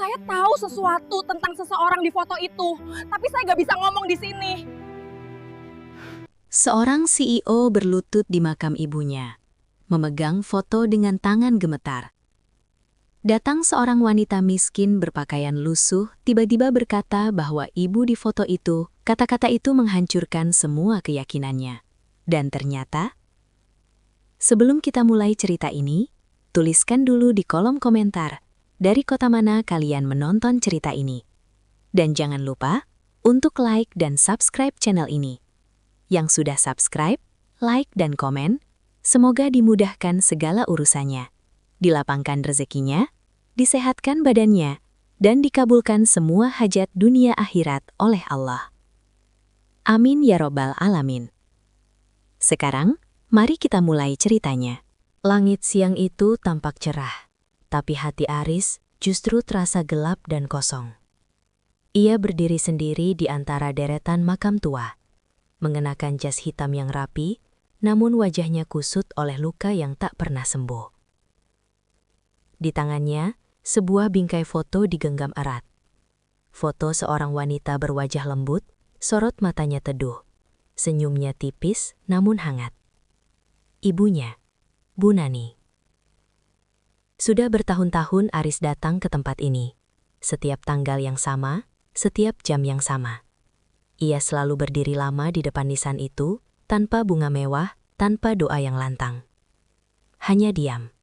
Saya tahu sesuatu tentang seseorang di foto itu, tapi saya nggak bisa ngomong di sini. Seorang CEO berlutut di makam ibunya, memegang foto dengan tangan gemetar. Datang seorang wanita miskin berpakaian lusuh, tiba-tiba berkata bahwa ibu di foto itu, kata-kata itu menghancurkan semua keyakinannya. Dan ternyata, sebelum kita mulai cerita ini, tuliskan dulu di kolom komentar dari kota mana kalian menonton cerita ini. Dan jangan lupa untuk like dan subscribe channel ini. Yang sudah subscribe, like, dan komen, semoga dimudahkan segala urusannya, dilapangkan rezekinya, disehatkan badannya, dan dikabulkan semua hajat dunia akhirat oleh Allah. Amin ya robbal alamin. Sekarang, mari kita mulai ceritanya. Langit siang itu tampak cerah, tapi hati Aris justru terasa gelap dan kosong. Ia berdiri sendiri di antara deretan makam tua, mengenakan jas hitam yang rapi, namun wajahnya kusut oleh luka yang tak pernah sembuh. Di tangannya, sebuah bingkai foto digenggam erat. Foto seorang wanita berwajah lembut, sorot matanya teduh, senyumnya tipis namun hangat. Ibunya, Bu Nani. Sudah bertahun-tahun Aris datang ke tempat ini. Setiap tanggal yang sama, setiap jam yang sama. Ia selalu berdiri lama di depan nisan itu, tanpa bunga mewah, tanpa doa yang lantang. Hanya diam.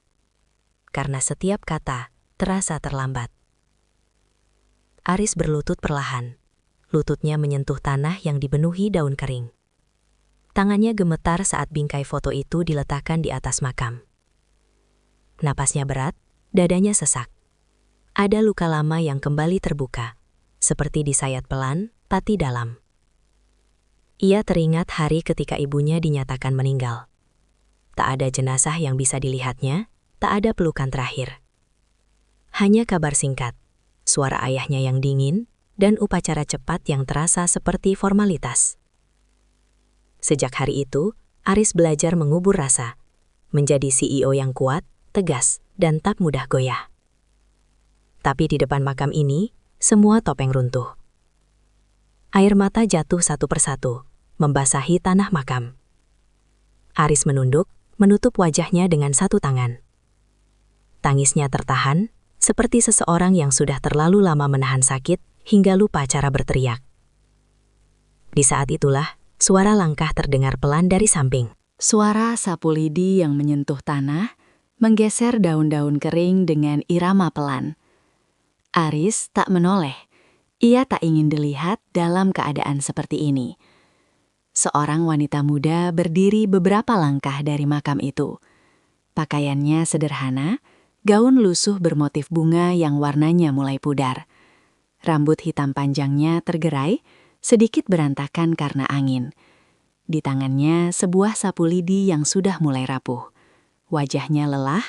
Karena setiap kata terasa terlambat. Aris berlutut perlahan. Lututnya menyentuh tanah yang dipenuhi daun kering. Tangannya gemetar saat bingkai foto itu diletakkan di atas makam. Napasnya berat, dadanya sesak. Ada luka lama yang kembali terbuka, seperti disayat pelan, tapi dalam. Ia teringat hari ketika ibunya dinyatakan meninggal. Tak ada jenazah yang bisa dilihatnya, tak ada pelukan terakhir. Hanya kabar singkat, suara ayahnya yang dingin, dan upacara cepat yang terasa seperti formalitas. Sejak hari itu, Aris belajar mengubur rasa, menjadi CEO yang kuat, tegas, dan tak mudah goyah. Tapi di depan makam ini, semua topeng runtuh. Air mata jatuh satu persatu, membasahi tanah makam. Aris menunduk, menutup wajahnya dengan satu tangan. Tangisnya tertahan, seperti seseorang yang sudah terlalu lama menahan sakit hingga lupa cara berteriak. Di saat itulah, suara langkah terdengar pelan dari samping. Suara sapu lidi yang menyentuh tanah, menggeser daun-daun kering dengan irama pelan. Aris tak menoleh. Ia tak ingin dilihat dalam keadaan seperti ini. Seorang wanita muda berdiri beberapa langkah dari makam itu. Pakaiannya sederhana, gaun lusuh bermotif bunga yang warnanya mulai pudar. Rambut hitam panjangnya tergerai, sedikit berantakan karena angin. Di tangannya sebuah sapu lidi yang sudah mulai rapuh. Wajahnya lelah,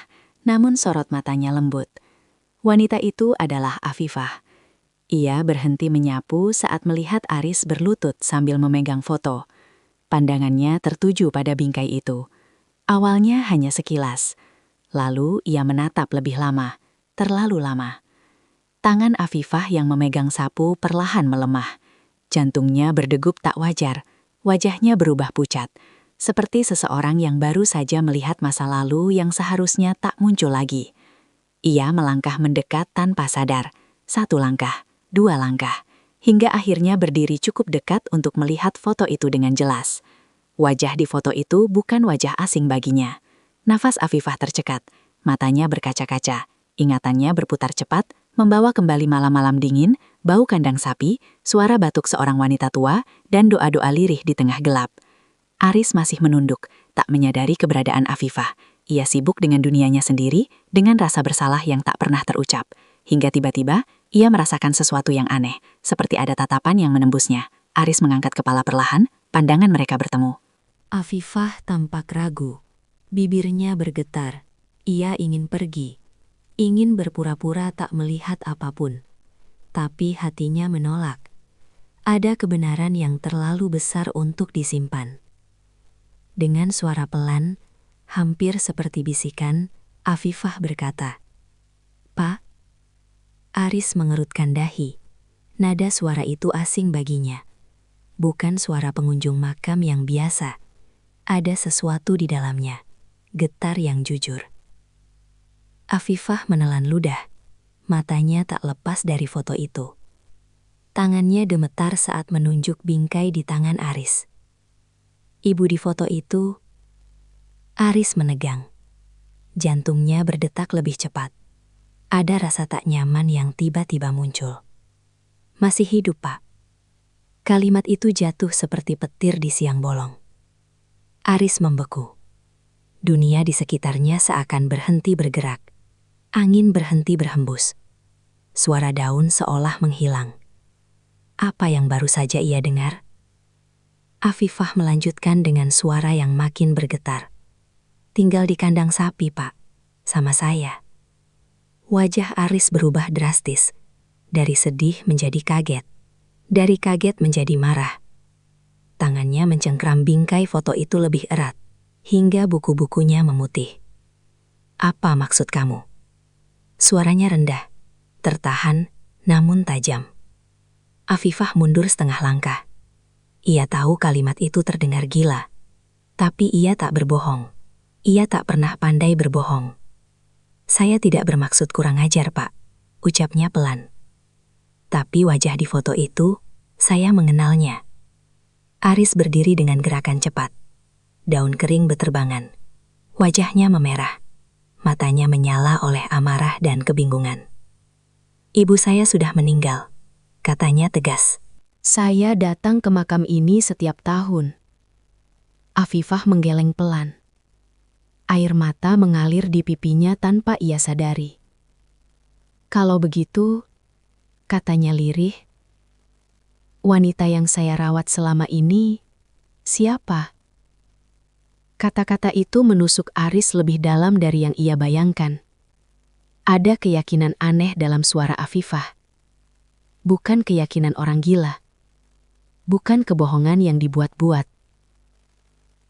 namun sorot matanya lembut. Wanita itu adalah Afifah. Ia berhenti menyapu saat melihat Aris berlutut sambil memegang foto. Pandangannya tertuju pada bingkai itu. Awalnya hanya sekilas. Lalu ia menatap lebih lama, terlalu lama. Tangan Afifah yang memegang sapu perlahan melemah. Jantungnya berdegup tak wajar. Wajahnya berubah pucat, seperti seseorang yang baru saja melihat masa lalu yang seharusnya tak muncul lagi. Ia melangkah mendekat tanpa sadar. Satu langkah, dua langkah, hingga akhirnya berdiri cukup dekat untuk melihat foto itu dengan jelas. Wajah di foto itu bukan wajah asing baginya. Nafas Afifah tercekat, matanya berkaca-kaca, ingatannya berputar cepat, membawa kembali malam-malam dingin, bau kandang sapi, suara batuk seorang wanita tua, dan doa-doa lirih di tengah gelap. Aris masih menunduk, tak menyadari keberadaan Afifah. Ia sibuk dengan dunianya sendiri, dengan rasa bersalah yang tak pernah terucap. Hingga tiba-tiba, ia merasakan sesuatu yang aneh, seperti ada tatapan yang menembusnya. Aris mengangkat kepala perlahan, pandangan mereka bertemu. Afifah tampak ragu. Bibirnya bergetar. Ia ingin pergi. Ingin berpura-pura tak melihat apapun. Tapi hatinya menolak. Ada kebenaran yang terlalu besar untuk disimpan. Dengan suara pelan, hampir seperti bisikan, Afifah berkata, "Pak." Aris mengerutkan dahi. Nada suara itu asing baginya. Bukan suara pengunjung makam yang biasa. Ada sesuatu di dalamnya. Getar yang jujur. Afifah menelan ludah. Matanya tak lepas dari foto itu. Tangannya gemetar saat menunjuk bingkai di tangan Aris. Ibu di foto itu, Aris menegang. Jantungnya berdetak lebih cepat. Ada rasa tak nyaman yang tiba-tiba muncul. Masih hidup, Pak. Kalimat itu jatuh seperti petir di siang bolong. Aris membeku. Dunia di sekitarnya seakan berhenti bergerak. Angin berhenti berhembus. Suara daun seolah menghilang. Apa yang baru saja ia dengar? Afifah melanjutkan dengan suara yang makin bergetar. Tinggal di kandang sapi, Pak. Sama saya. Wajah Aris berubah drastis. Dari sedih menjadi kaget. Dari kaget menjadi marah. Tangannya mencengkram bingkai foto itu lebih erat. Hingga buku-bukunya memutih. Apa maksud kamu? Suaranya rendah. Tertahan, namun tajam. Afifah mundur setengah langkah. Ia tahu kalimat itu terdengar gila. Tapi ia tak berbohong. Ia tak pernah pandai berbohong. Saya tidak bermaksud kurang ajar, Pak. Ucapnya pelan. Tapi wajah di foto itu, saya mengenalnya. Aris berdiri dengan gerakan cepat. Daun kering beterbangan. Wajahnya memerah. Matanya menyala oleh amarah dan kebingungan. Ibu saya sudah meninggal, katanya tegas. Saya datang ke makam ini setiap tahun. Afifah menggeleng pelan. Air mata mengalir di pipinya tanpa ia sadari. Kalau begitu, katanya lirih, wanita yang saya rawat selama ini, siapa? Kata-kata itu menusuk Aris lebih dalam dari yang ia bayangkan. Ada keyakinan aneh dalam suara Afifah. Bukan keyakinan orang gila. Bukan kebohongan yang dibuat-buat.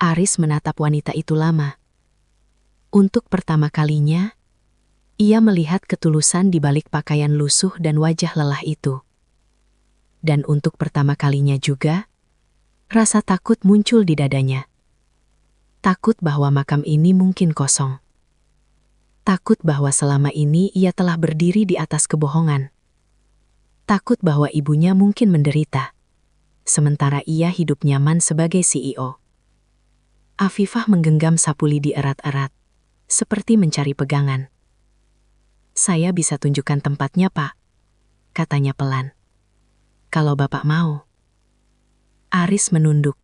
Aris menatap wanita itu lama. Untuk pertama kalinya, ia melihat ketulusan di balik pakaian lusuh dan wajah lelah itu. Dan untuk pertama kalinya juga, rasa takut muncul di dadanya. Takut bahwa makam ini mungkin kosong. Takut bahwa selama ini ia telah berdiri di atas kebohongan. Takut bahwa ibunya mungkin menderita, sementara ia hidup nyaman sebagai CEO. Afifah menggenggam sapu lidi erat-erat, seperti mencari pegangan. Saya bisa tunjukkan tempatnya, Pak, katanya pelan. Kalau Bapak mau. Aris menunduk,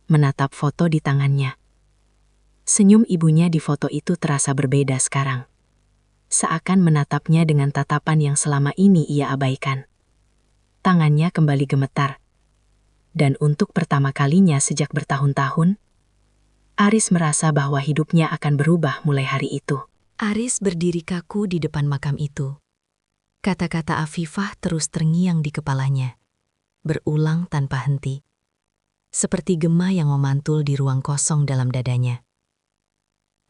menatap foto di tangannya. Senyum ibunya di foto itu terasa berbeda sekarang. Seakan menatapnya dengan tatapan yang selama ini ia abaikan. Tangannya kembali gemetar. Dan untuk pertama kalinya sejak bertahun-tahun, Aris merasa bahwa hidupnya akan berubah mulai hari itu. Aris berdiri kaku di depan makam itu. Kata-kata Afifah terus terngiang di kepalanya, berulang tanpa henti. Seperti gema yang memantul di ruang kosong dalam dadanya.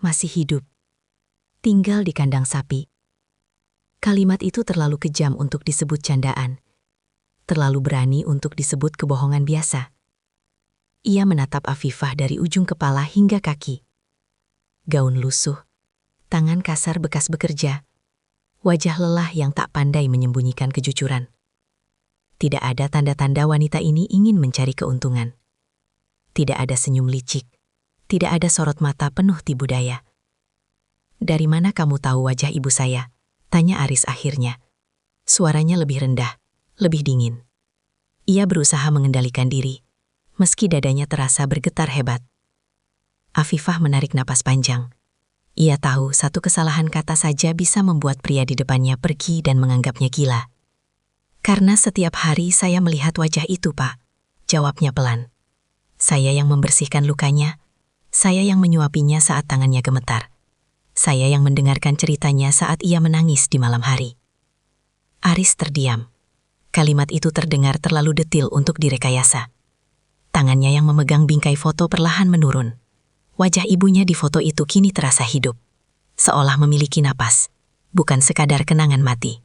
Masih hidup. Tinggal di kandang sapi. Kalimat itu terlalu kejam untuk disebut candaan. Terlalu berani untuk disebut kebohongan biasa. Ia menatap Afifah dari ujung kepala hingga kaki. Gaun lusuh, tangan kasar bekas bekerja, wajah lelah yang tak pandai menyembunyikan kejujuran. Tidak ada tanda-tanda wanita ini ingin mencari keuntungan. Tidak ada senyum licik, tidak ada sorot mata penuh tipu daya. Dari mana kamu tahu wajah ibu saya? Tanya Aris akhirnya. Suaranya lebih rendah, lebih dingin. Ia berusaha mengendalikan diri, meski dadanya terasa bergetar hebat. Afifah menarik napas panjang. Ia tahu satu kesalahan kata saja bisa membuat pria di depannya pergi dan menganggapnya gila. Karena setiap hari saya melihat wajah itu, Pak, jawabnya pelan. Saya yang membersihkan lukanya, saya yang menyuapinya saat tangannya gemetar. Saya yang mendengarkan ceritanya saat ia menangis di malam hari. Aris terdiam. Kalimat itu terdengar terlalu detil untuk direkayasa. Tangannya yang memegang bingkai foto perlahan menurun. Wajah ibunya di foto itu kini terasa hidup. Seolah memiliki napas, bukan sekadar kenangan mati.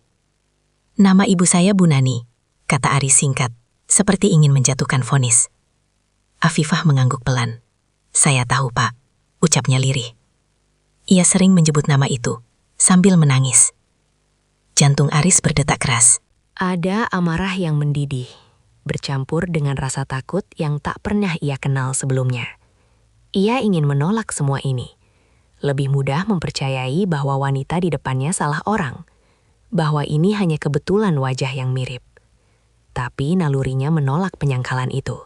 Nama ibu saya Bu Nani, kata Aris singkat, seperti ingin menjatuhkan vonis. Afifah mengangguk pelan. Saya tahu, Pak, ucapnya lirih. Ia sering menyebut nama itu, sambil menangis. Jantung Aris berdetak keras. Ada amarah yang mendidih, bercampur dengan rasa takut yang tak pernah ia kenal sebelumnya. Ia ingin menolak semua ini. Lebih mudah mempercayai bahwa wanita di depannya salah orang, bahwa ini hanya kebetulan wajah yang mirip. Tapi nalurinya menolak penyangkalan itu.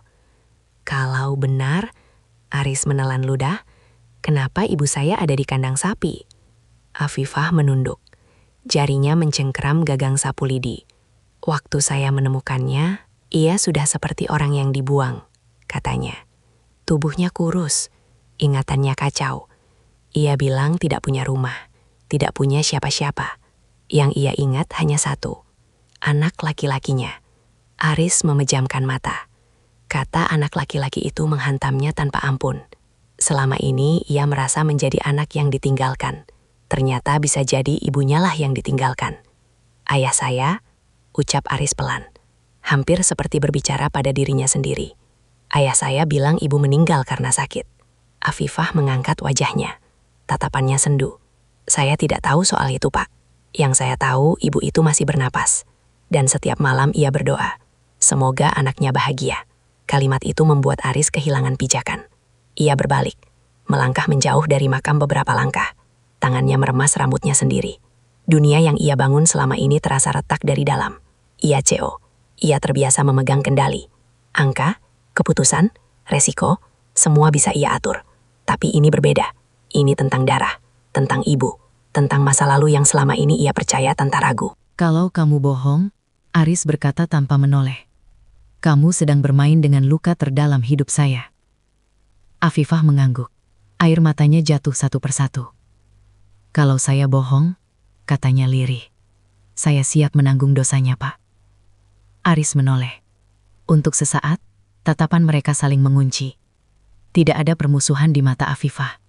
Kalau benar, Aris menelan ludah, kenapa ibu saya ada di kandang sapi? Afifah menunduk. Jarinya mencengkeram gagang sapu lidi. Waktu saya menemukannya, ia sudah seperti orang yang dibuang, katanya. Tubuhnya kurus, ingatannya kacau. Ia bilang tidak punya rumah, tidak punya siapa-siapa. Yang ia ingat hanya satu, anak laki-lakinya. Aris memejamkan mata. Kata anak laki-laki itu menghantamnya tanpa ampun. Selama ini ia merasa menjadi anak yang ditinggalkan. Ternyata bisa jadi ibunya lah yang ditinggalkan. Ayah saya, ucap Aris pelan. Hampir seperti berbicara pada dirinya sendiri. Ayah saya bilang ibu meninggal karena sakit. Afifah mengangkat wajahnya. Tatapannya sendu. Saya tidak tahu soal itu, Pak. Yang saya tahu ibu itu masih bernapas. Dan setiap malam ia berdoa. Semoga anaknya bahagia. Kalimat itu membuat Aris kehilangan pijakan. Ia berbalik, melangkah menjauh dari makam beberapa langkah. Tangannya meremas rambutnya sendiri. Dunia yang ia bangun selama ini terasa retak dari dalam. Ia CO. Ia terbiasa memegang kendali. Angka, keputusan, resiko, semua bisa ia atur. Tapi ini berbeda. Ini tentang darah, tentang ibu, tentang masa lalu yang selama ini ia percaya tanpa ragu. Kalau kamu bohong, Aris berkata tanpa menoleh. Kamu sedang bermain dengan luka terdalam hidup saya. Afifah mengangguk. Air matanya jatuh satu persatu. Kalau saya bohong, katanya lirih. Saya siap menanggung dosanya, Pak. Aris menoleh. Untuk sesaat, tatapan mereka saling mengunci. Tidak ada permusuhan di mata Afifah.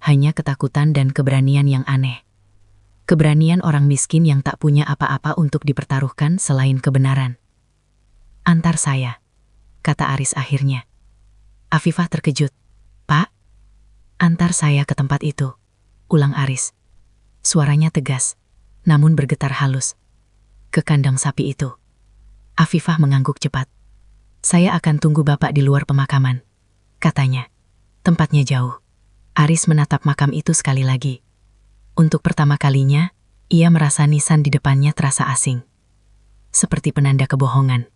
Hanya ketakutan dan keberanian yang aneh. Keberanian orang miskin yang tak punya apa-apa untuk dipertaruhkan selain kebenaran. Antar saya, kata Aris akhirnya. Afifah terkejut. Pak, antar saya ke tempat itu, ulang Aris. Suaranya tegas, namun bergetar halus. Ke kandang sapi itu. Afifah mengangguk cepat. Saya akan tunggu Bapak di luar pemakaman, katanya. Tempatnya jauh. Aris menatap makam itu sekali lagi. Untuk pertama kalinya, ia merasa nisan di depannya terasa asing. Seperti penanda kebohongan.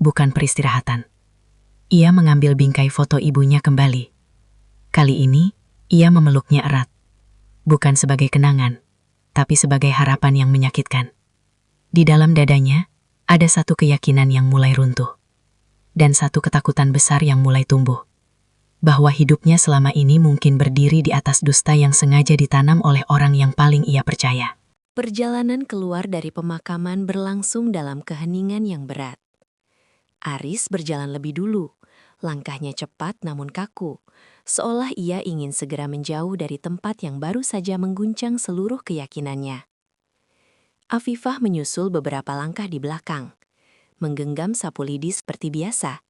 Bukan peristirahatan. Ia mengambil bingkai foto ibunya kembali. Kali ini, ia memeluknya erat. Bukan sebagai kenangan, tapi sebagai harapan yang menyakitkan. Di dalam dadanya, ada satu keyakinan yang mulai runtuh. Dan satu ketakutan besar yang mulai tumbuh. Bahwa hidupnya selama ini mungkin berdiri di atas dusta yang sengaja ditanam oleh orang yang paling ia percaya. Perjalanan keluar dari pemakaman berlangsung dalam keheningan yang berat. Aris berjalan lebih dulu, langkahnya cepat namun kaku, seolah ia ingin segera menjauh dari tempat yang baru saja mengguncang seluruh keyakinannya. Afifah menyusul beberapa langkah di belakang, menggenggam sapu lidi seperti biasa,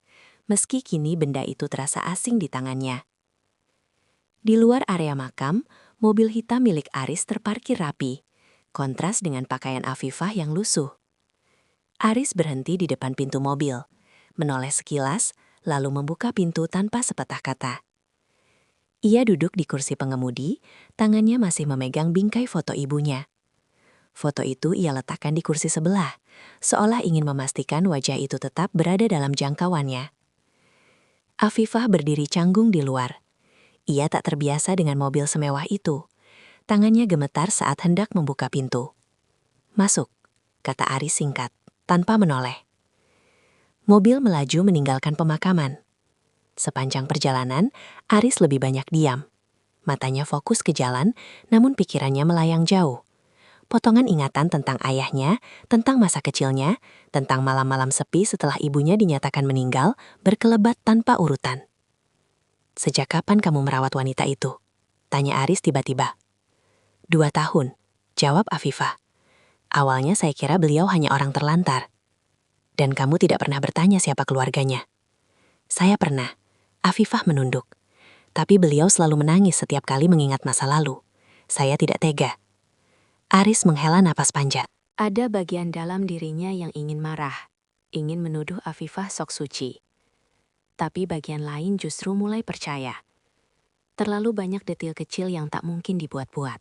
meski kini benda itu terasa asing di tangannya. Di luar area makam, mobil hitam milik Aris terparkir rapi, kontras dengan pakaian Afifah yang lusuh. Aris berhenti di depan pintu mobil, menoleh sekilas, lalu membuka pintu tanpa sepatah kata. Ia duduk di kursi pengemudi, tangannya masih memegang bingkai foto ibunya. Foto itu ia letakkan di kursi sebelah, seolah ingin memastikan wajah itu tetap berada dalam jangkauannya. Afifah berdiri canggung di luar. Ia tak terbiasa dengan mobil semewah itu. Tangannya gemetar saat hendak membuka pintu. Masuk, kata Aris singkat, tanpa menoleh. Mobil melaju meninggalkan pemakaman. Sepanjang perjalanan, Aris lebih banyak diam. Matanya fokus ke jalan, namun pikirannya melayang jauh. Potongan ingatan tentang ayahnya, tentang masa kecilnya, tentang malam-malam sepi setelah ibunya dinyatakan meninggal, berkelebat tanpa urutan. Sejak kapan kamu merawat wanita itu? Tanya Aris tiba-tiba. 2 tahun, jawab Afifah. Awalnya saya kira beliau hanya orang terlantar. Dan kamu tidak pernah bertanya siapa keluarganya. Saya pernah. Afifah menunduk. Tapi beliau selalu menangis setiap kali mengingat masa lalu. Saya tidak tega. Aris menghela napas panjang. Ada bagian dalam dirinya yang ingin marah, ingin menuduh Afifah sok suci. Tapi bagian lain justru mulai percaya. Terlalu banyak detil kecil yang tak mungkin dibuat-buat.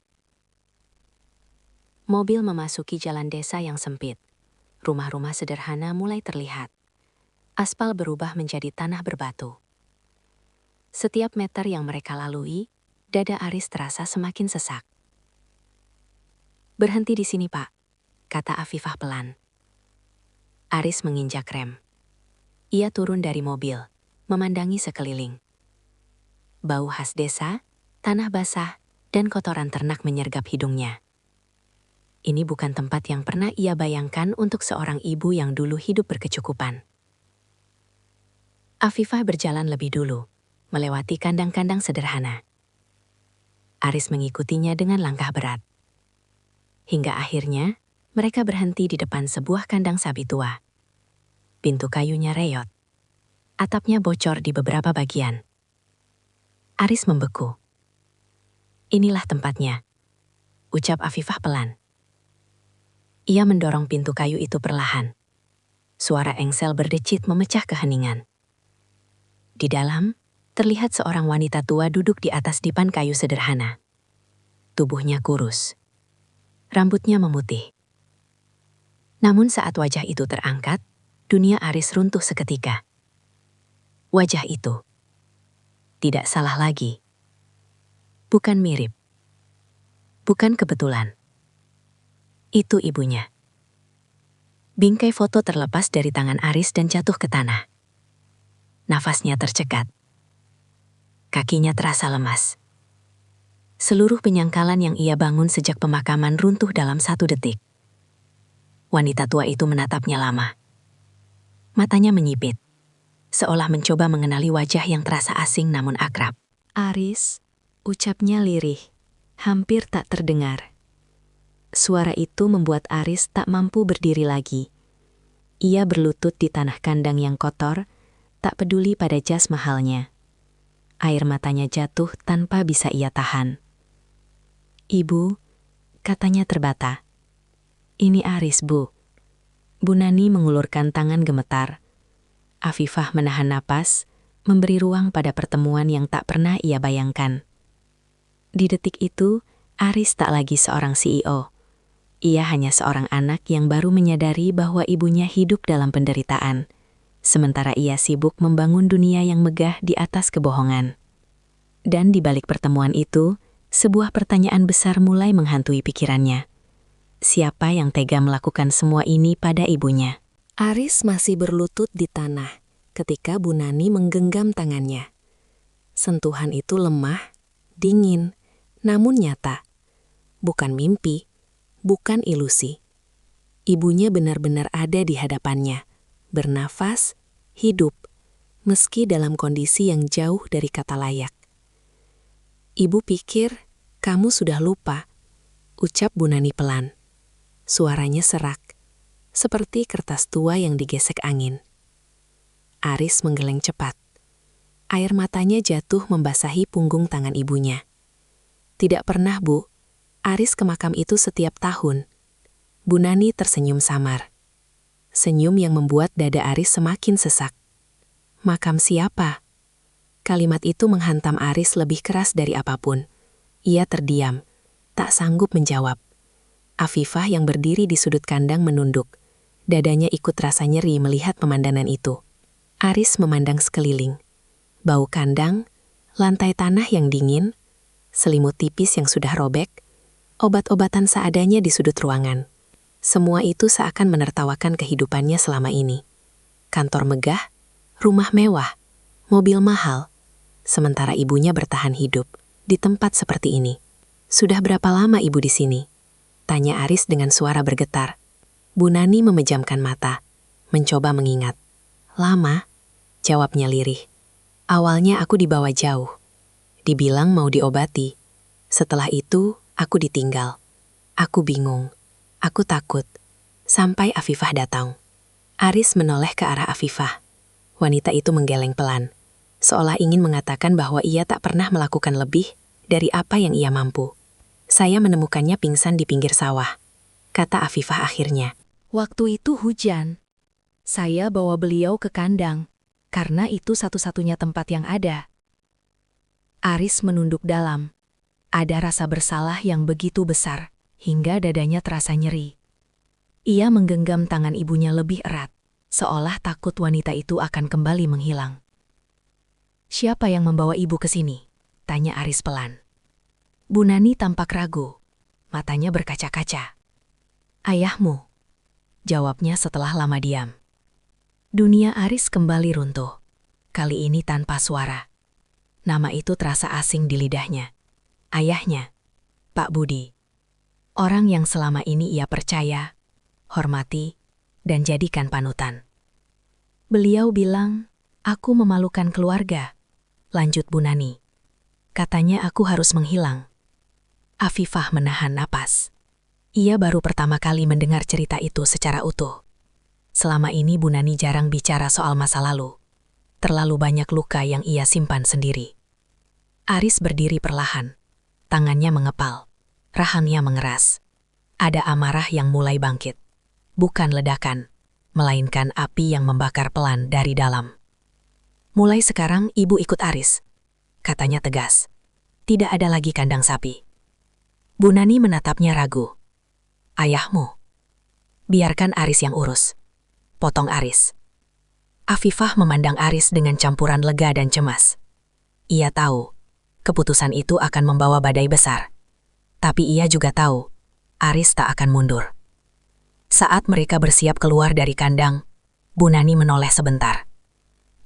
Mobil memasuki jalan desa yang sempit. Rumah-rumah sederhana mulai terlihat. Aspal berubah menjadi tanah berbatu. Setiap meter yang mereka lalui, dada Aris terasa semakin sesak. "Berhenti di sini, Pak," kata Afifah pelan. Aris menginjak rem. Ia turun dari mobil, memandangi sekeliling. Bau khas desa, tanah basah, dan kotoran ternak menyergap hidungnya. Ini bukan tempat yang pernah ia bayangkan untuk seorang ibu yang dulu hidup berkecukupan. Afifah berjalan lebih dulu, melewati kandang-kandang sederhana. Aris mengikutinya dengan langkah berat. Hingga akhirnya, mereka berhenti di depan sebuah kandang sapi tua. Pintu kayunya reyot. Atapnya bocor di beberapa bagian. Aris membeku. "Inilah tempatnya," ucap Afifah pelan. Ia mendorong pintu kayu itu perlahan. Suara engsel berdecit memecah keheningan. Di dalam, terlihat seorang wanita tua duduk di atas dipan kayu sederhana. Tubuhnya kurus. Rambutnya memutih. Namun saat wajah itu terangkat, dunia Aris runtuh seketika. Wajah itu tidak salah lagi. Bukan mirip. Bukan kebetulan. Itu ibunya. Bingkai foto terlepas dari tangan Aris dan jatuh ke tanah. Nafasnya tercekat. Kakinya terasa lemas. Seluruh penyangkalan yang ia bangun sejak pemakaman runtuh dalam 1 detik. Wanita tua itu menatapnya lama. Matanya menyipit, seolah mencoba mengenali wajah yang terasa asing namun akrab. Aris, ucapnya lirih, hampir tak terdengar. Suara itu membuat Aris tak mampu berdiri lagi. Ia berlutut di tanah kandang yang kotor, tak peduli pada jas mahalnya. Air matanya jatuh tanpa bisa ia tahan. "Ibu," katanya terbata. "Ini Aris, Bu." Bu Nani mengulurkan tangan gemetar. Afifah menahan napas, memberi ruang pada pertemuan yang tak pernah ia bayangkan. Di detik itu, Aris tak lagi seorang CEO. Ia hanya seorang anak yang baru menyadari bahwa ibunya hidup dalam penderitaan, sementara ia sibuk membangun dunia yang megah di atas kebohongan. Dan di balik pertemuan itu, sebuah pertanyaan besar mulai menghantui pikirannya. Siapa yang tega melakukan semua ini pada ibunya? Aris masih berlutut di tanah ketika Bu Nani menggenggam tangannya. Sentuhan itu lemah, dingin, namun nyata. Bukan mimpi, bukan ilusi. Ibunya benar-benar ada di hadapannya, bernafas, hidup, meski dalam kondisi yang jauh dari kata layak. "Ibu pikir kamu sudah lupa," ucap Bu Nani pelan. Suaranya serak, seperti kertas tua yang digesek angin. Aris menggeleng cepat. Air matanya jatuh membasahi punggung tangan ibunya. "Tidak pernah, Bu. Aris ke makam itu setiap tahun." Bu Nani tersenyum samar. Senyum yang membuat dada Aris semakin sesak. "Makam siapa?" Kalimat itu menghantam Aris lebih keras dari apapun. Ia terdiam, tak sanggup menjawab. Afifah yang berdiri di sudut kandang menunduk. Dadanya ikut rasa nyeri melihat pemandangan itu. Aris memandang sekeliling. Bau kandang, lantai tanah yang dingin, selimut tipis yang sudah robek, obat-obatan seadanya di sudut ruangan. Semua itu seakan menertawakan kehidupannya selama ini. Kantor megah, rumah mewah, mobil mahal, sementara ibunya bertahan hidup di tempat seperti ini. "Sudah berapa lama ibu di sini?" tanya Aris dengan suara bergetar. Bu Nani memejamkan mata, mencoba mengingat. "Lama," jawabnya lirih. "Awalnya aku dibawa jauh. Dibilang mau diobati. Setelah itu, aku ditinggal. Aku bingung. Aku takut. Sampai Afifah datang. Aris menoleh ke arah Afifah. Wanita itu menggeleng pelan, seolah ingin mengatakan bahwa ia tak pernah melakukan lebih dari apa yang ia mampu. Saya menemukannya pingsan di pinggir sawah, kata Afifah akhirnya. Waktu itu hujan. Saya bawa beliau ke kandang, karena itu satu-satunya tempat yang ada. Aris menunduk dalam. Ada rasa bersalah yang begitu besar, hingga dadanya terasa nyeri. Ia menggenggam tangan ibunya lebih erat, seolah takut wanita itu akan kembali menghilang. "Siapa yang membawa ibu ke sini?" tanya Aris pelan. Bu Nani tampak ragu, matanya berkaca-kaca. "Ayahmu," jawabnya setelah lama diam. Dunia Aris kembali runtuh, kali ini tanpa suara. Nama itu terasa asing di lidahnya. Ayahnya, Pak Budi. Orang yang selama ini ia percaya, hormati, dan jadikan panutan. Beliau bilang, "Aku memalukan keluarga," lanjut Bu Nani. "Katanya aku harus menghilang." Afifah menahan napas. Ia baru pertama kali mendengar cerita itu secara utuh. Selama ini Bu Nani jarang bicara soal masa lalu. Terlalu banyak luka yang ia simpan sendiri. Aris berdiri perlahan. Tangannya mengepal. Rahangnya mengeras. Ada amarah yang mulai bangkit. Bukan ledakan, melainkan api yang membakar pelan dari dalam. "Mulai sekarang ibu ikut Aris," katanya tegas. "Tidak ada lagi kandang sapi." Bu Nani menatapnya ragu. "Ayahmu." "Biarkan Aris yang urus," potong Aris. Afifah memandang Aris dengan campuran lega dan cemas. Ia tahu, keputusan itu akan membawa badai besar. Tapi ia juga tahu, Aris tak akan mundur. Saat mereka bersiap keluar dari kandang, Bu Nani menoleh sebentar.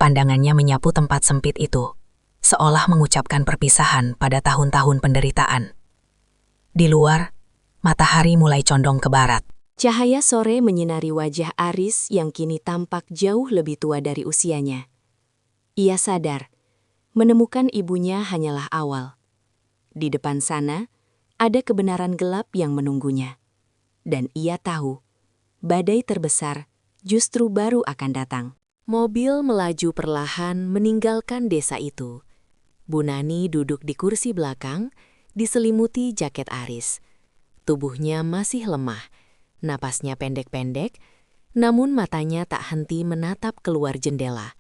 Pandangannya menyapu tempat sempit itu, seolah mengucapkan perpisahan pada tahun-tahun penderitaan. Di luar, matahari mulai condong ke barat. Cahaya sore menyinari wajah Aris yang kini tampak jauh lebih tua dari usianya. Ia sadar, menemukan ibunya hanyalah awal. Di depan sana, ada kebenaran gelap yang menunggunya. Dan ia tahu, badai terbesar justru baru akan datang. Mobil melaju perlahan meninggalkan desa itu. Bu Nani duduk di kursi belakang, diselimuti jaket Aris. Tubuhnya masih lemah, napasnya pendek-pendek, namun matanya tak henti menatap keluar jendela,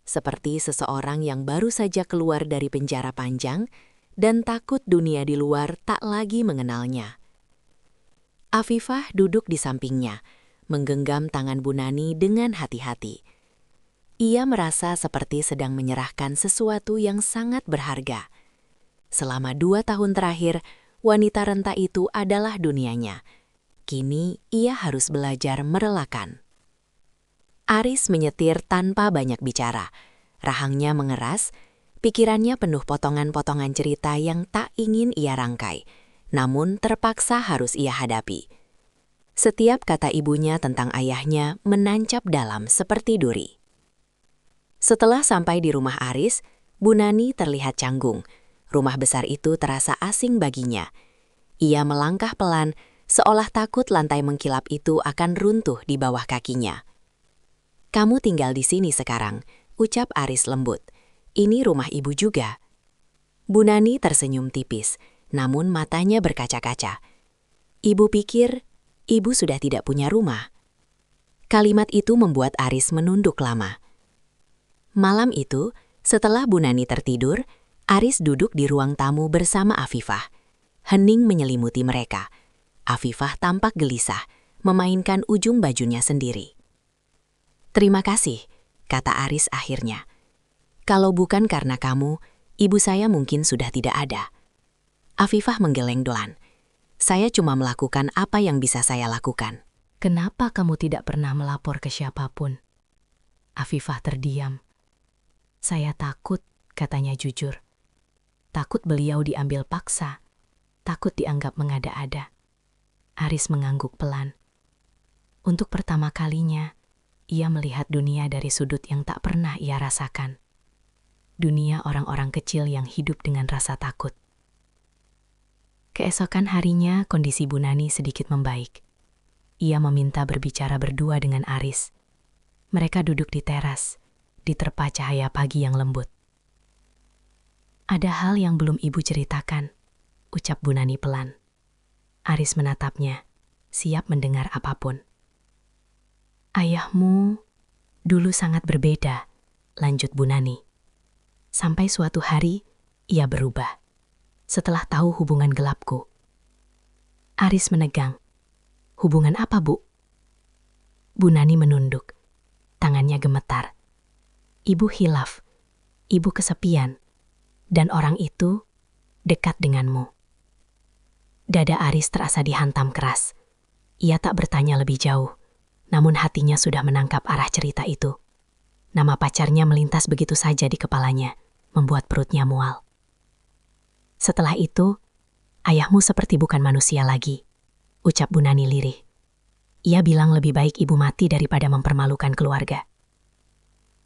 seperti seseorang yang baru saja keluar dari penjara panjang dan takut dunia di luar tak lagi mengenalnya. Afifah duduk di sampingnya, menggenggam tangan Bu Nani dengan hati-hati. Ia merasa seperti sedang menyerahkan sesuatu yang sangat berharga. Selama 2 tahun terakhir, wanita renta itu adalah dunianya. Kini ia harus belajar merelakan. Aris menyetir tanpa banyak bicara. Rahangnya mengeras, pikirannya penuh potongan-potongan cerita yang tak ingin ia rangkai, namun terpaksa harus ia hadapi. Setiap kata ibunya tentang ayahnya menancap dalam seperti duri. Setelah sampai di rumah Aris, Bu Nani terlihat canggung. Rumah besar itu terasa asing baginya. Ia melangkah pelan, seolah takut lantai mengkilap itu akan runtuh di bawah kakinya. "Kamu tinggal di sini sekarang," ucap Aris lembut. "Ini rumah ibu juga." Bu Nani tersenyum tipis, namun matanya berkaca-kaca. "Ibu pikir ibu sudah tidak punya rumah?" Kalimat itu membuat Aris menunduk lama. Malam itu, setelah Bu Nani tertidur, Aris duduk di ruang tamu bersama Afifah. Hening menyelimuti mereka. Afifah tampak gelisah, memainkan ujung bajunya sendiri. "Terima kasih," kata Aris akhirnya. "Kalau bukan karena kamu, ibu saya mungkin sudah tidak ada." Afifah menggeleng doan. "Saya cuma melakukan apa yang bisa saya lakukan." "Kenapa kamu tidak pernah melapor ke siapapun?" Afifah terdiam. "Saya takut," katanya jujur. "Takut beliau diambil paksa, takut dianggap mengada-ada." Aris mengangguk pelan. Untuk pertama kalinya, ia melihat dunia dari sudut yang tak pernah ia rasakan. Dunia orang-orang kecil yang hidup dengan rasa takut. Keesokan harinya, kondisi Bu Nani sedikit membaik. ia meminta berbicara berdua dengan Aris. Mereka duduk di teras, diterpa cahaya pagi yang lembut. "Ada hal yang belum ibu ceritakan," ucap Bu Nani pelan. Aris menatapnya, siap mendengar apapun. "Ayahmu dulu sangat berbeda," lanjut Bu Nani. "Sampai suatu hari, ia berubah. Setelah tahu hubungan gelapku." Aris menegang. "Hubungan apa, Bu?" Bu Nani menunduk. Tangannya gemetar. "Ibu hilaf, ibu kesepian, dan orang itu dekat denganmu." Dada Aris terasa dihantam keras. Ia tak bertanya lebih jauh, namun hatinya sudah menangkap arah cerita itu. Nama pacarnya melintas begitu saja di kepalanya, membuat perutnya mual. "Setelah itu, ayahmu seperti bukan manusia lagi," ucap Bu Nani lirih. "Ia bilang lebih baik ibu mati daripada mempermalukan keluarga."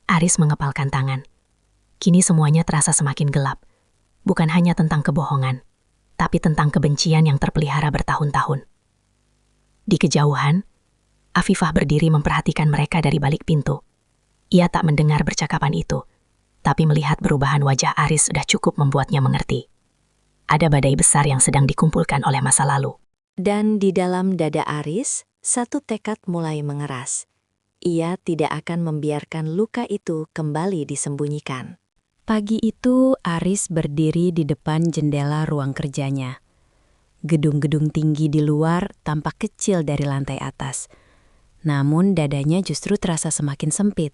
Aris mengepalkan tangan. Kini semuanya terasa semakin gelap. Bukan hanya tentang kebohongan, tapi tentang kebencian yang terpelihara bertahun-tahun. Di kejauhan, Afifah berdiri memperhatikan mereka dari balik pintu. Ia tak mendengar percakapan itu, tapi melihat perubahan wajah Aris sudah cukup membuatnya mengerti. Ada badai besar yang sedang dikumpulkan oleh masa lalu. Dan di dalam dada Aris, satu tekad mulai mengeras. Ia tidak akan membiarkan luka itu kembali disembunyikan. Pagi itu, Aris berdiri di depan jendela ruang kerjanya. Gedung-gedung tinggi di luar tampak kecil dari lantai atas. Namun dadanya justru terasa semakin sempit.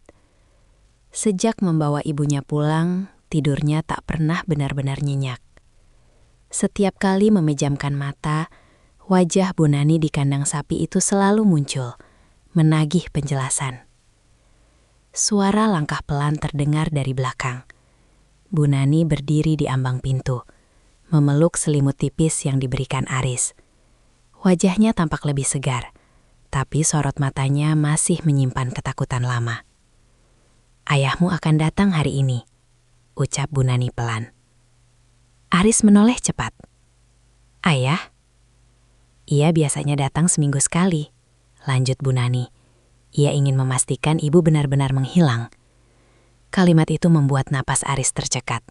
Sejak membawa ibunya pulang, tidurnya tak pernah benar-benar nyenyak. Setiap kali memejamkan mata, wajah Bu Nani di kandang sapi itu selalu muncul, menagih penjelasan. Suara langkah pelan terdengar dari belakang. Bu Nani berdiri di ambang pintu, memeluk selimut tipis yang diberikan Aris. Wajahnya tampak lebih segar, tapi sorot matanya masih menyimpan ketakutan lama. "Ayahmu akan datang hari ini," ucap Bu Nani pelan. Aris menoleh cepat. "Ayah?" "Ia biasanya datang seminggu sekali," lanjut Bu Nani. "Ia ingin memastikan ibu benar-benar menghilang." Kalimat itu membuat napas Aris tercekat.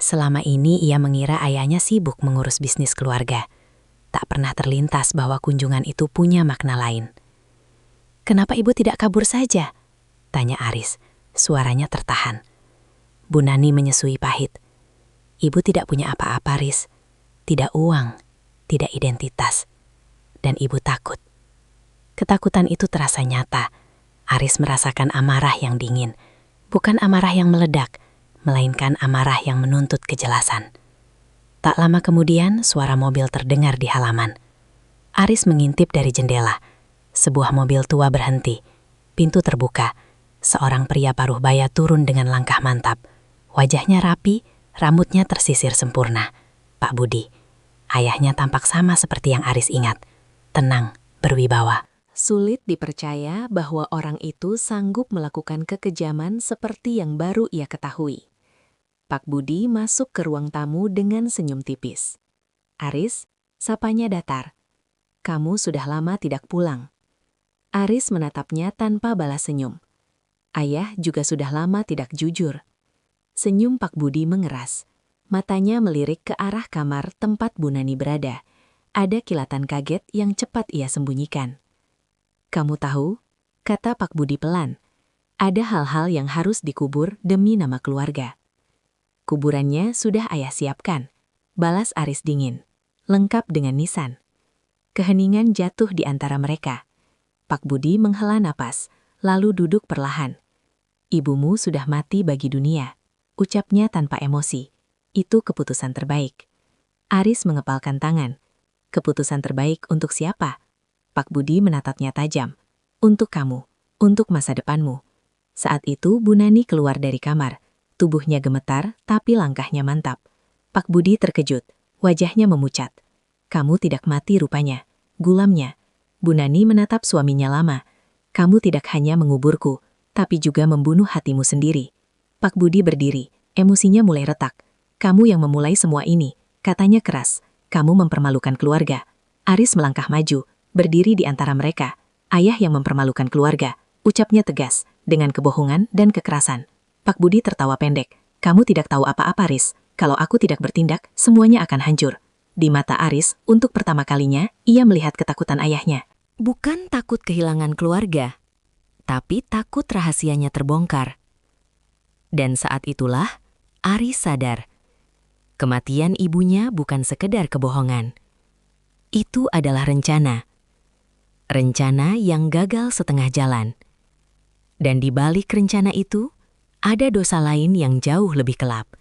Selama ini ia mengira ayahnya sibuk mengurus bisnis keluarga. Tak pernah terlintas bahwa kunjungan itu punya makna lain. "Kenapa ibu tidak kabur saja?" tanya Aris. Suaranya tertahan. Bu Nani menyusui pahit. "Ibu tidak punya apa-apa, Aris. Tidak uang, tidak identitas. Dan ibu takut." Ketakutan itu terasa nyata. Aris merasakan amarah yang dingin. Bukan amarah yang meledak, melainkan amarah yang menuntut kejelasan. Tak lama kemudian, suara mobil terdengar di halaman. Aris mengintip dari jendela. Sebuah mobil tua berhenti. Pintu terbuka. Seorang pria paruh baya turun dengan langkah mantap. Wajahnya rapi, rambutnya tersisir sempurna. Pak Budi. Ayahnya tampak sama seperti yang Aris ingat. Tenang, berwibawa. Sulit dipercaya bahwa orang itu sanggup melakukan kekejaman seperti yang baru ia ketahui. Pak Budi masuk ke ruang tamu dengan senyum tipis. "Aris," sapanya datar. "Kamu sudah lama tidak pulang." Aris menatapnya tanpa balas senyum. "Ayah juga sudah lama tidak jujur." Senyum Pak Budi mengeras. Matanya melirik ke arah kamar tempat Bu Nani berada. Ada kilatan kaget yang cepat ia sembunyikan. "Kamu tahu," kata Pak Budi pelan, "ada hal-hal yang harus dikubur demi nama keluarga." "Kuburannya sudah ayah siapkan," balas Aris dingin, lengkap dengan nisan. Keheningan jatuh di antara mereka. Pak Budi menghela napas, lalu duduk perlahan. "Ibumu sudah mati bagi dunia," ucapnya tanpa emosi. "Itu keputusan terbaik." Aris mengepalkan tangan. "Keputusan terbaik untuk siapa?" Pak Budi menatapnya tajam. "Untuk kamu, untuk masa depanmu." Saat itu Bu Nani keluar dari kamar. Tubuhnya gemetar, tapi langkahnya mantap. Pak Budi terkejut, wajahnya memucat. "Kamu tidak mati rupanya," gulamnya. Bu Nani menatap suaminya lama. "Kamu tidak hanya menguburku, tapi juga membunuh hatimu sendiri." Pak Budi berdiri, emosinya mulai retak. "Kamu yang memulai semua ini," katanya keras. "Kamu mempermalukan keluarga." Aris melangkah maju, berdiri di antara mereka, ayah yang mempermalukan keluarga, ucapnya tegas, dengan kebohongan dan kekerasan. Pak Budi tertawa pendek. Kamu tidak tahu apa-apa, Aris. Kalau aku tidak bertindak, semuanya akan hancur. Di mata Aris, untuk pertama kalinya, ia melihat ketakutan ayahnya. Bukan takut kehilangan keluarga, tapi takut rahasianya terbongkar. Dan saat itulah, Aris sadar. Kematian ibunya bukan sekedar kebohongan. Itu adalah rencana. Rencana yang gagal setengah jalan. Dan di balik rencana itu, ada dosa lain yang jauh lebih gelap,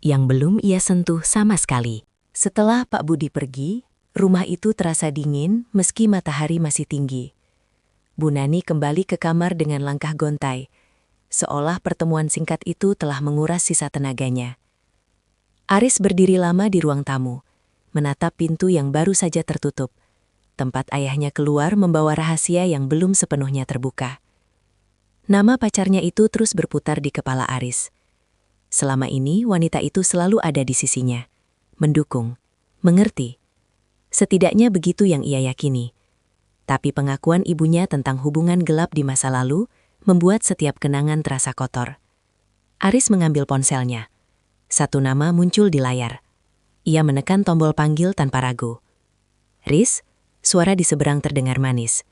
yang belum ia sentuh sama sekali. Setelah Pak Budi pergi, rumah itu terasa dingin meski matahari masih tinggi. Bu Nani kembali ke kamar dengan langkah gontai, seolah pertemuan singkat itu telah menguras sisa tenaganya. Aris berdiri lama di ruang tamu, menatap pintu yang baru saja tertutup, tempat ayahnya keluar membawa rahasia yang belum sepenuhnya terbuka. Nama pacarnya itu terus berputar di kepala Aris. Selama ini wanita itu selalu ada di sisinya, mendukung, mengerti. Setidaknya begitu yang ia yakini. Tapi pengakuan ibunya tentang hubungan gelap di masa lalu membuat setiap kenangan terasa kotor. Aris mengambil ponselnya. Satu nama muncul di layar. Ia menekan tombol panggil tanpa ragu. Riz, suara di seberang terdengar manis.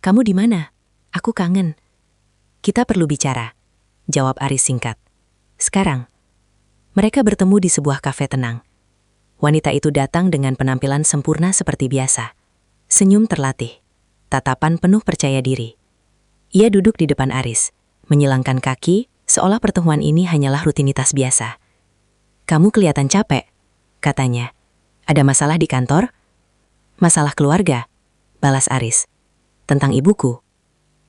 Kamu di mana? Aku kangen. Kita perlu bicara, jawab Aris singkat. Sekarang. Mereka bertemu di sebuah kafe tenang. Wanita itu datang dengan penampilan sempurna seperti biasa. Senyum terlatih, tatapan penuh percaya diri. Ia duduk di depan Aris, menyilangkan kaki, seolah pertemuan ini hanyalah rutinitas biasa. Kamu kelihatan capek, katanya. Ada masalah di kantor? Masalah keluarga, balas Aris. Tentang ibuku.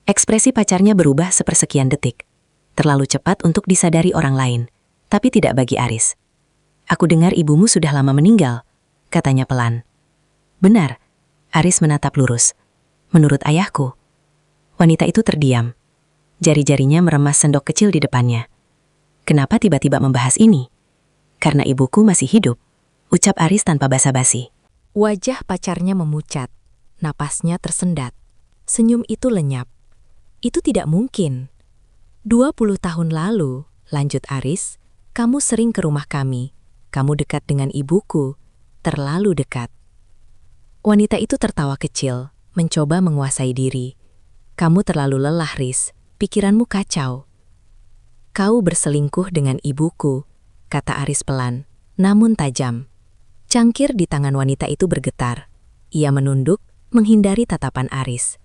Ekspresi pacarnya berubah sepersekian detik. Terlalu cepat untuk disadari orang lain, tapi tidak bagi Aris. Aku dengar ibumu sudah lama meninggal, katanya pelan. Benar, Aris menatap lurus. Menurut ayahku. Wanita itu terdiam. Jari-jarinya meremas sendok kecil di depannya. Kenapa tiba-tiba membahas ini? Karena ibuku masih hidup, ucap Aris tanpa basa-basi. Wajah pacarnya memucat, napasnya tersendat. Senyum itu lenyap. Itu tidak mungkin. 20 tahun lalu, lanjut Aris, kamu sering ke rumah kami. Kamu dekat dengan ibuku, terlalu dekat. Wanita itu tertawa kecil, mencoba menguasai diri. Kamu terlalu lelah, Riz. Pikiranmu kacau. Kau berselingkuh dengan ibuku, kata Aris pelan, namun tajam. Cangkir di tangan wanita itu bergetar. Ia menunduk, menghindari tatapan Aris.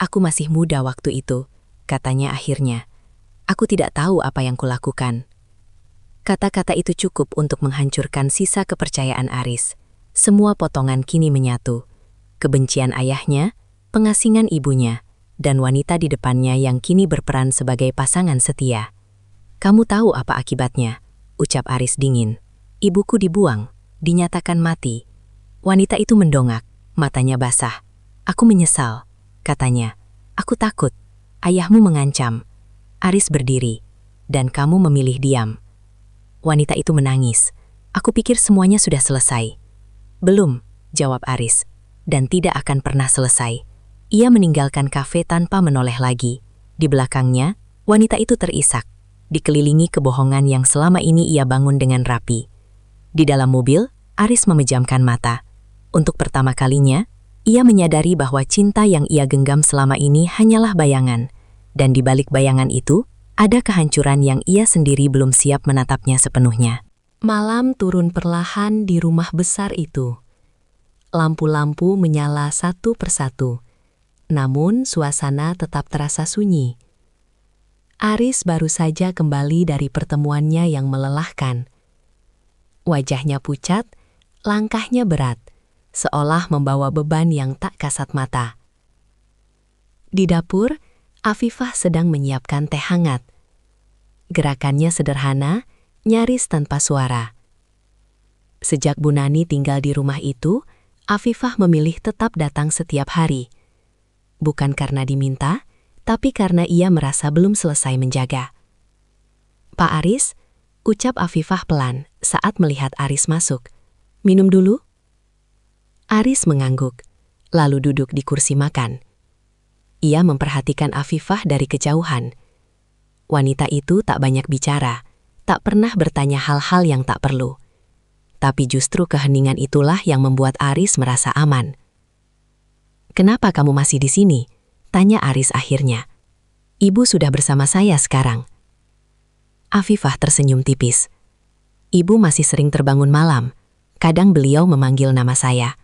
Aku masih muda waktu itu, katanya akhirnya. Aku tidak tahu apa yang kulakukan. Kata-kata itu cukup untuk menghancurkan sisa kepercayaan Aris. Semua potongan kini menyatu. Kebencian ayahnya, pengasingan ibunya, dan wanita di depannya yang kini berperan sebagai pasangan setia. Kamu tahu apa akibatnya, ucap Aris dingin. Ibuku dibuang, dinyatakan mati. Wanita itu mendongak, matanya basah. Aku menyesal, katanya. Aku takut. Ayahmu mengancam. Aris berdiri, dan kamu memilih diam. Wanita itu menangis. Aku pikir semuanya sudah selesai. Belum, jawab Aris, dan tidak akan pernah selesai. Ia meninggalkan kafe tanpa menoleh lagi. Di belakangnya, wanita itu terisak, dikelilingi kebohongan yang selama ini ia bangun dengan rapi. Di dalam mobil, Aris memejamkan mata. Untuk pertama kalinya, ia menyadari bahwa cinta yang ia genggam selama ini hanyalah bayangan, dan di balik bayangan itu, ada kehancuran yang ia sendiri belum siap menatapnya sepenuhnya. Malam turun perlahan di rumah besar itu. Lampu-lampu menyala satu persatu, namun suasana tetap terasa sunyi. Aris baru saja kembali dari pertemuannya yang melelahkan. Wajahnya pucat, langkahnya berat, seolah membawa beban yang tak kasat mata. Di dapur, Afifah sedang menyiapkan teh hangat. Gerakannya sederhana, nyaris tanpa suara. Sejak Bu Nani tinggal di rumah itu, Afifah memilih tetap datang setiap hari. Bukan karena diminta, tapi karena ia merasa belum selesai menjaga. Pak Aris, ucap Afifah pelan saat melihat Aris masuk. Minum dulu? Aris mengangguk, lalu duduk di kursi makan. Ia memperhatikan Afifah dari kejauhan. Wanita itu tak banyak bicara, tak pernah bertanya hal-hal yang tak perlu. Tapi justru keheningan itulah yang membuat Aris merasa aman. "Kenapa kamu masih di sini?" tanya Aris akhirnya. "Ibu sudah bersama saya sekarang." Afifah tersenyum tipis. "Ibu masih sering terbangun malam. Kadang beliau memanggil nama saya."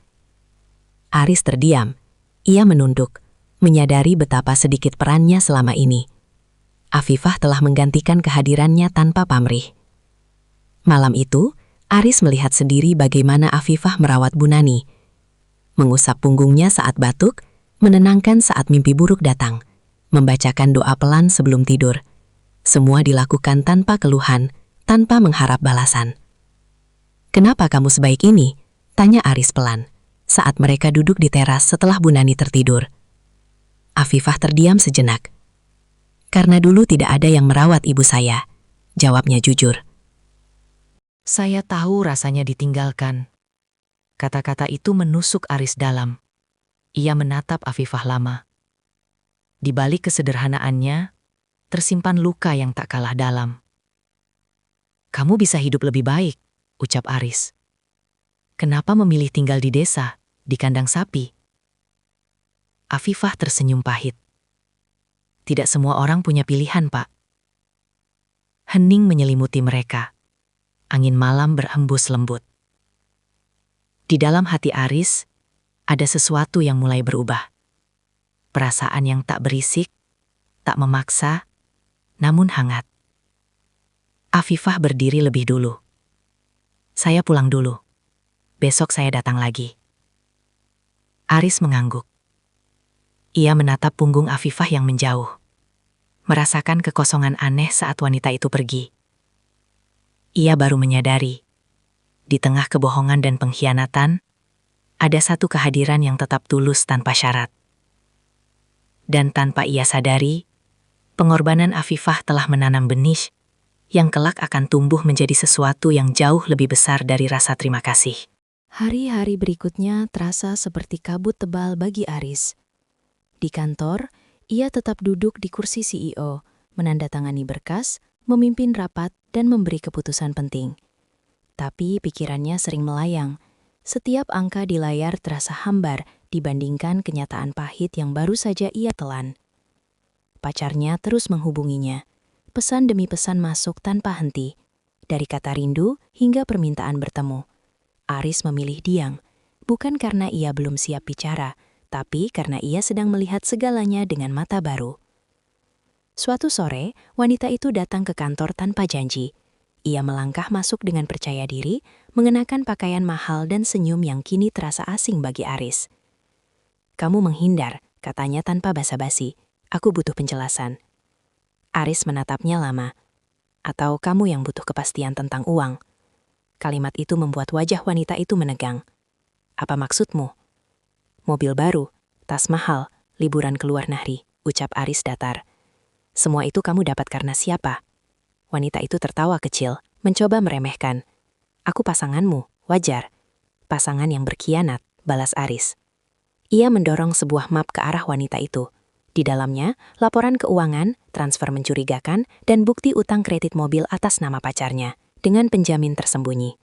Aris terdiam. Ia menunduk, menyadari betapa sedikit perannya selama ini. Afifah telah menggantikan kehadirannya tanpa pamrih. Malam itu, Aris melihat sendiri bagaimana Afifah merawat Bu Nani. Mengusap punggungnya saat batuk, menenangkan saat mimpi buruk datang, membacakan doa pelan sebelum tidur. Semua dilakukan tanpa keluhan, tanpa mengharap balasan. "Kenapa kamu sebaik ini?" tanya Aris pelan, saat mereka duduk di teras setelah Bu Nani tertidur. Afifah terdiam sejenak. "Karena dulu tidak ada yang merawat ibu saya," jawabnya jujur. Saya tahu rasanya ditinggalkan. Kata-kata itu menusuk Aris dalam. Ia menatap Afifah lama. Di balik kesederhanaannya, tersimpan luka yang tak kalah dalam. "Kamu bisa hidup lebih baik," ucap Aris. "Kenapa memilih tinggal di desa, di kandang sapi?" Afifah tersenyum pahit. "Tidak semua orang punya pilihan, Pak." Hening menyelimuti mereka. Angin malam berhembus lembut. Di dalam hati Aris, ada sesuatu yang mulai berubah. Perasaan yang tak berisik, tak memaksa, namun hangat. Afifah berdiri lebih dulu. "Saya pulang dulu. Besok saya datang lagi." Aris mengangguk. Ia menatap punggung Afifah yang menjauh, merasakan kekosongan aneh saat wanita itu pergi. Ia baru menyadari, di tengah kebohongan dan pengkhianatan, ada satu kehadiran yang tetap tulus tanpa syarat. Dan tanpa ia sadari, pengorbanan Afifah telah menanam benih yang kelak akan tumbuh menjadi sesuatu yang jauh lebih besar dari rasa terima kasih. Hari-hari berikutnya terasa seperti kabut tebal bagi Aris. Di kantor, ia tetap duduk di kursi CEO, menandatangani berkas, memimpin rapat, dan memberi keputusan penting. Tapi pikirannya sering melayang. Setiap angka di layar terasa hambar dibandingkan kenyataan pahit yang baru saja ia telan. Pacarnya terus menghubunginya. Pesan demi pesan masuk tanpa henti. Dari kata rindu hingga permintaan bertemu. Aris memilih diam, bukan karena ia belum siap bicara, tapi karena ia sedang melihat segalanya dengan mata baru. Suatu sore, wanita itu datang ke kantor tanpa janji. Ia melangkah masuk dengan percaya diri, mengenakan pakaian mahal dan senyum yang kini terasa asing bagi Aris. "Kamu menghindar," katanya tanpa basa-basi. "Aku butuh penjelasan." Aris menatapnya lama. "Atau kamu yang butuh kepastian tentang uang?" Kalimat itu membuat wajah wanita itu menegang. "Apa maksudmu?" "Mobil baru, tas mahal, liburan ke luar negeri," ucap Aris datar. "Semua itu kamu dapat karena siapa?" Wanita itu tertawa kecil, mencoba meremehkan. "Aku pasanganmu, wajar." "Pasangan yang berkhianat," balas Aris. Ia mendorong sebuah map ke arah wanita itu. Di dalamnya, laporan keuangan, transfer mencurigakan, dan bukti utang kredit mobil atas nama pacarnya, dengan penjamin tersembunyi.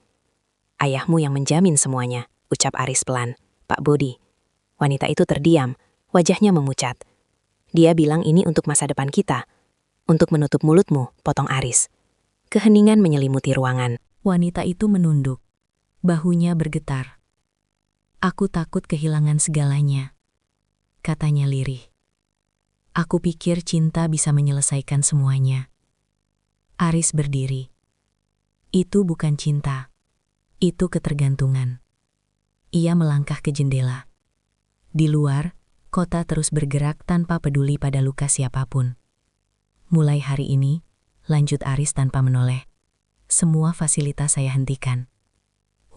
"Ayahmu yang menjamin semuanya," ucap Aris pelan. "Pak Bodi." Wanita itu terdiam, wajahnya memucat. "Dia bilang ini untuk masa depan kita." "Untuk menutup mulutmu," potong Aris. Keheningan menyelimuti ruangan. Wanita itu menunduk. Bahunya bergetar. "Aku takut kehilangan segalanya," katanya lirih. "Aku pikir cinta bisa menyelesaikan semuanya." Aris berdiri. "Itu bukan cinta. Itu ketergantungan." Ia melangkah ke jendela. Di luar, kota terus bergerak tanpa peduli pada luka siapapun. "Mulai hari ini," lanjut Aris tanpa menoleh, "semua fasilitas saya hentikan."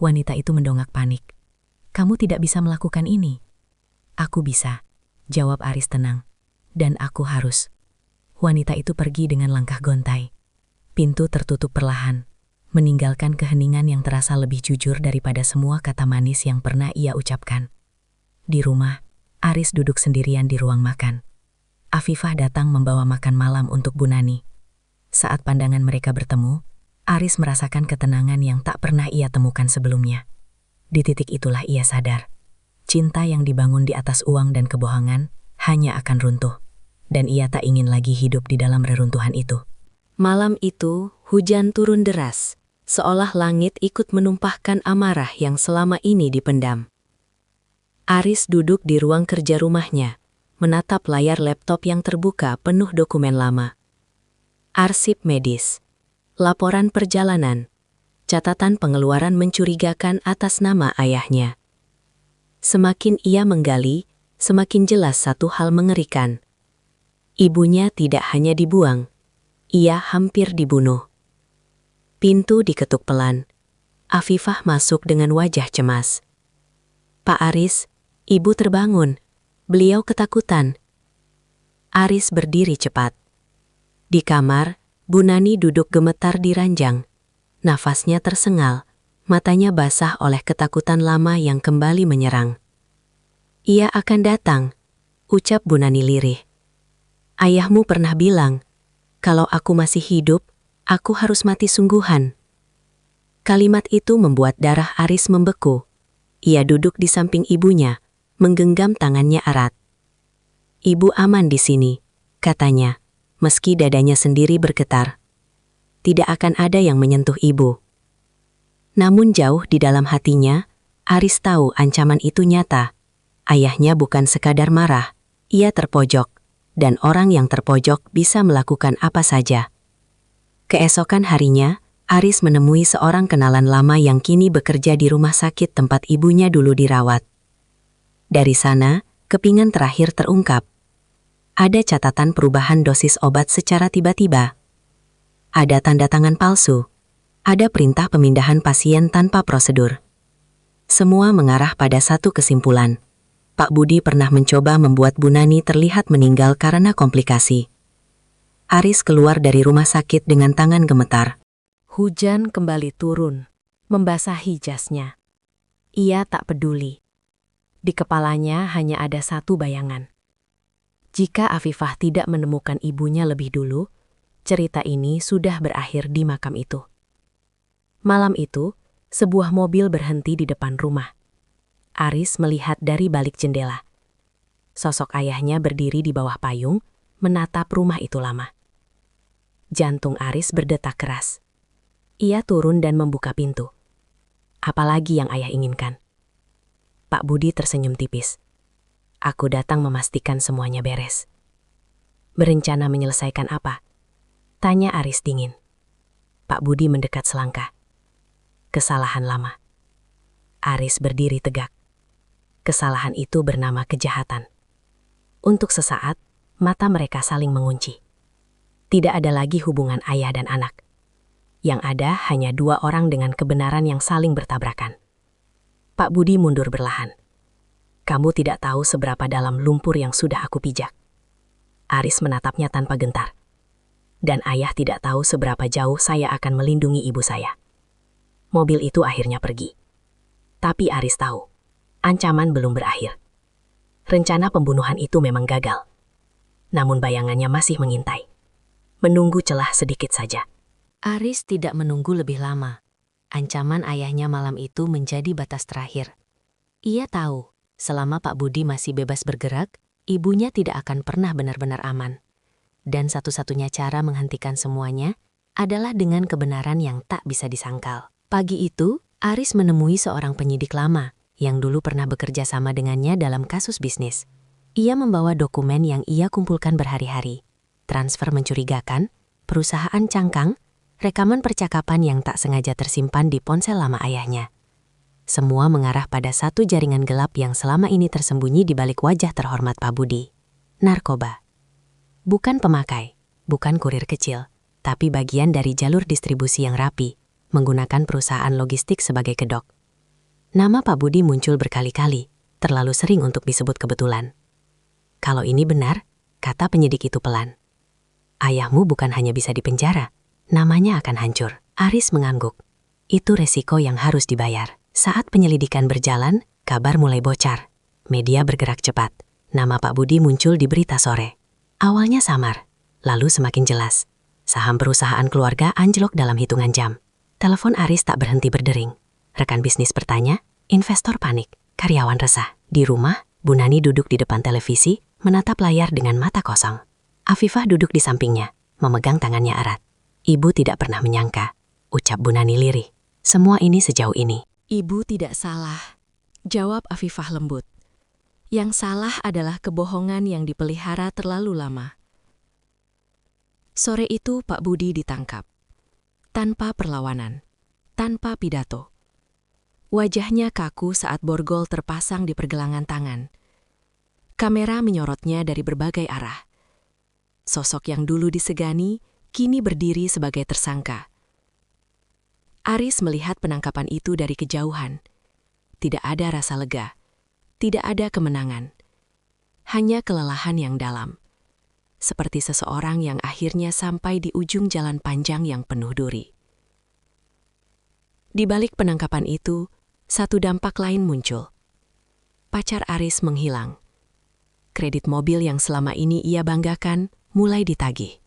Wanita itu mendongak panik. "Kamu tidak bisa melakukan ini." "Aku bisa," jawab Aris tenang. "Dan aku harus." Wanita itu pergi dengan langkah gontai. Pintu tertutup perlahan, meninggalkan keheningan yang terasa lebih jujur daripada semua kata manis yang pernah ia ucapkan. Di rumah, Aris duduk sendirian di ruang makan. Afifah datang membawa makan malam untuk Bu Nani. Saat pandangan mereka bertemu, Aris merasakan ketenangan yang tak pernah ia temukan sebelumnya. Di titik itulah ia sadar, cinta yang dibangun di atas uang dan kebohongan hanya akan runtuh, dan ia tak ingin lagi hidup di dalam reruntuhan itu. Malam itu, hujan turun deras, seolah langit ikut menumpahkan amarah yang selama ini dipendam. Aris duduk di ruang kerja rumahnya, menatap layar laptop yang terbuka penuh dokumen lama. Arsip medis, laporan perjalanan, catatan pengeluaran mencurigakan atas nama ayahnya. Semakin ia menggali, semakin jelas satu hal mengerikan. Ibunya tidak hanya dibuang, ia hampir dibunuh. Pintu diketuk pelan. Afifah masuk dengan wajah cemas. "Pak Aris, Ibu terbangun." Beliau ketakutan. Aris berdiri cepat. Di kamar, Bu Nani duduk gemetar di ranjang. Nafasnya tersengal, matanya basah oleh ketakutan lama yang kembali menyerang. "Ia akan datang," ucap Bu Nani lirih. "Ayahmu pernah bilang, kalau aku masih hidup, aku harus mati sungguhan." Kalimat itu membuat darah Aris membeku. Ia duduk di samping ibunya, menggenggam tangannya erat. "Ibu aman di sini," katanya, meski dadanya sendiri bergetar. Tidak akan ada yang menyentuh ibu. Namun jauh di dalam hatinya, Aris tahu ancaman itu nyata. Ayahnya bukan sekadar marah, ia terpojok, dan orang yang terpojok bisa melakukan apa saja. Keesokan harinya, Aris menemui seorang kenalan lama yang kini bekerja di rumah sakit tempat ibunya dulu dirawat. Dari sana, kepingan terakhir terungkap. Ada catatan perubahan dosis obat secara tiba-tiba. Ada tanda tangan palsu. Ada perintah pemindahan pasien tanpa prosedur. Semua mengarah pada satu kesimpulan. Pak Budi pernah mencoba membuat Bu Nani terlihat meninggal karena komplikasi. Aris keluar dari rumah sakit dengan tangan gemetar. Hujan kembali turun, membasahi jasnya. Ia tak peduli. Di kepalanya hanya ada satu bayangan. Jika Afifah tidak menemukan ibunya lebih dulu, cerita ini sudah berakhir di makam itu. Malam itu, sebuah mobil berhenti di depan rumah. Aris melihat dari balik jendela. Sosok ayahnya berdiri di bawah payung, menatap rumah itu lama. Jantung Aris berdetak keras. Ia turun dan membuka pintu. Apalagi yang ayah inginkan? Pak Budi tersenyum tipis. "Aku datang memastikan semuanya beres." "Berencana menyelesaikan apa?" tanya Aris dingin. Pak Budi mendekat selangkah. "Kesalahan lama." Aris berdiri tegak. Kesalahan itu bernama kejahatan. Untuk sesaat, mata mereka saling mengunci. Tidak ada lagi hubungan ayah dan anak. Yang ada hanya dua orang dengan kebenaran yang saling bertabrakan. Pak Budi mundur berlahan. "Kamu tidak tahu seberapa dalam lumpur yang sudah aku pijak." Aris menatapnya tanpa gentar. "Dan ayah tidak tahu seberapa jauh saya akan melindungi ibu saya." Mobil itu akhirnya pergi. Tapi Aris tahu, ancaman belum berakhir. Rencana pembunuhan itu memang gagal. Namun bayangannya masih mengintai. Menunggu celah sedikit saja. Aris tidak menunggu lebih lama. Ancaman ayahnya malam itu menjadi batas terakhir. Ia tahu, selama Pak Budi masih bebas bergerak, ibunya tidak akan pernah benar-benar aman. Dan satu-satunya cara menghentikan semuanya adalah dengan kebenaran yang tak bisa disangkal. Pagi itu, Aris menemui seorang penyidik lama yang dulu pernah bekerja sama dengannya dalam kasus bisnis. Ia membawa dokumen yang ia kumpulkan berhari-hari. Transfer mencurigakan, perusahaan cangkang, rekaman percakapan yang tak sengaja tersimpan di ponsel lama ayahnya. Semua mengarah pada satu jaringan gelap yang selama ini tersembunyi di balik wajah terhormat Pak Budi. Narkoba. Bukan pemakai, bukan kurir kecil, tapi bagian dari jalur distribusi yang rapi, menggunakan perusahaan logistik sebagai kedok. Nama Pak Budi muncul berkali-kali, terlalu sering untuk disebut kebetulan. "Kalau ini benar," kata penyidik itu pelan, "ayahmu bukan hanya bisa dipenjara, namanya akan hancur." Aris mengangguk. Itu resiko yang harus dibayar. Saat penyelidikan berjalan, kabar mulai bocor. Media bergerak cepat. Nama Pak Budi muncul di berita sore. Awalnya samar, lalu semakin jelas. Saham perusahaan keluarga anjlok dalam hitungan jam. Telepon Aris tak berhenti berdering. Rekan bisnis bertanya, investor panik, karyawan resah. Di rumah, Bu Nani duduk di depan televisi, menatap layar dengan mata kosong. Afifah duduk di sampingnya, memegang tangannya erat. Ibu tidak pernah menyangka, ucap Bu Nani lirih. Semua ini sejauh ini. Ibu tidak salah, jawab Afifah lembut. Yang salah adalah kebohongan yang dipelihara terlalu lama. Sore itu Pak Budi ditangkap. Tanpa perlawanan, tanpa pidato. Wajahnya kaku saat borgol terpasang di pergelangan tangan. Kamera menyorotnya dari berbagai arah. Sosok yang dulu disegani, kini berdiri sebagai tersangka. Aris melihat penangkapan itu dari kejauhan. Tidak ada rasa lega. Tidak ada kemenangan, hanya kelelahan yang dalam, seperti seseorang yang akhirnya sampai di ujung jalan panjang yang penuh duri. Di balik penangkapan itu, satu dampak lain muncul. Pacar Aris menghilang. Kredit mobil yang selama ini ia banggakan mulai ditagih.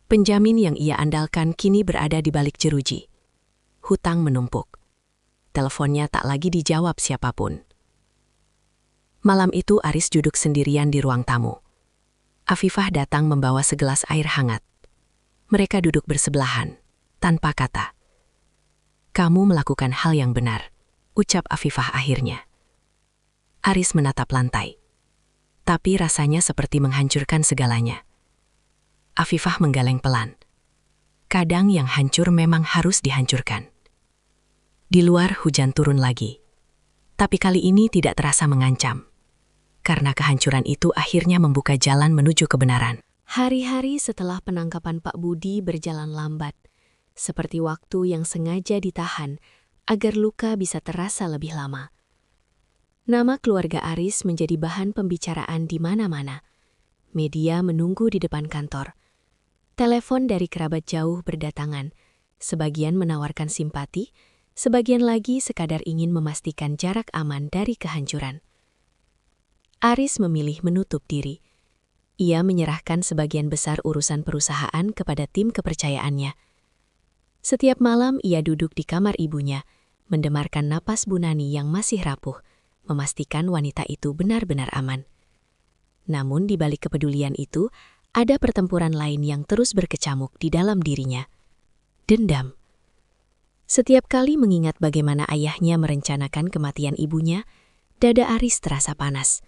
Penjamin yang ia andalkan kini berada di balik jeruji. Hutang menumpuk. Teleponnya tak lagi dijawab siapapun. Malam itu Aris duduk sendirian di ruang tamu. Afifah datang membawa segelas air hangat. Mereka duduk bersebelahan, tanpa kata. "Kamu melakukan hal yang benar," ucap Afifah akhirnya. Aris menatap lantai. Tapi rasanya seperti menghancurkan segalanya. Afifah menggeleng pelan. Kadang yang hancur memang harus dihancurkan. Di luar hujan turun lagi. Tapi kali ini tidak terasa mengancam. Karena kehancuran itu akhirnya membuka jalan menuju kebenaran. Hari-hari setelah penangkapan Pak Budi berjalan lambat, seperti waktu yang sengaja ditahan agar luka bisa terasa lebih lama. Nama keluarga Aris menjadi bahan pembicaraan di mana-mana. Media menunggu di depan kantor. Telepon dari kerabat jauh berdatangan, sebagian menawarkan simpati, sebagian lagi sekadar ingin memastikan jarak aman dari kehancuran. Aris memilih menutup diri. Ia menyerahkan sebagian besar urusan perusahaan kepada tim kepercayaannya. Setiap malam ia duduk di kamar ibunya, mendemarkan napas Bu Nani yang masih rapuh, memastikan wanita itu benar-benar aman. Namun di balik kepedulian itu, ada pertempuran lain yang terus berkecamuk di dalam dirinya. Dendam. Setiap kali mengingat bagaimana ayahnya merencanakan kematian ibunya, dada Aris terasa panas.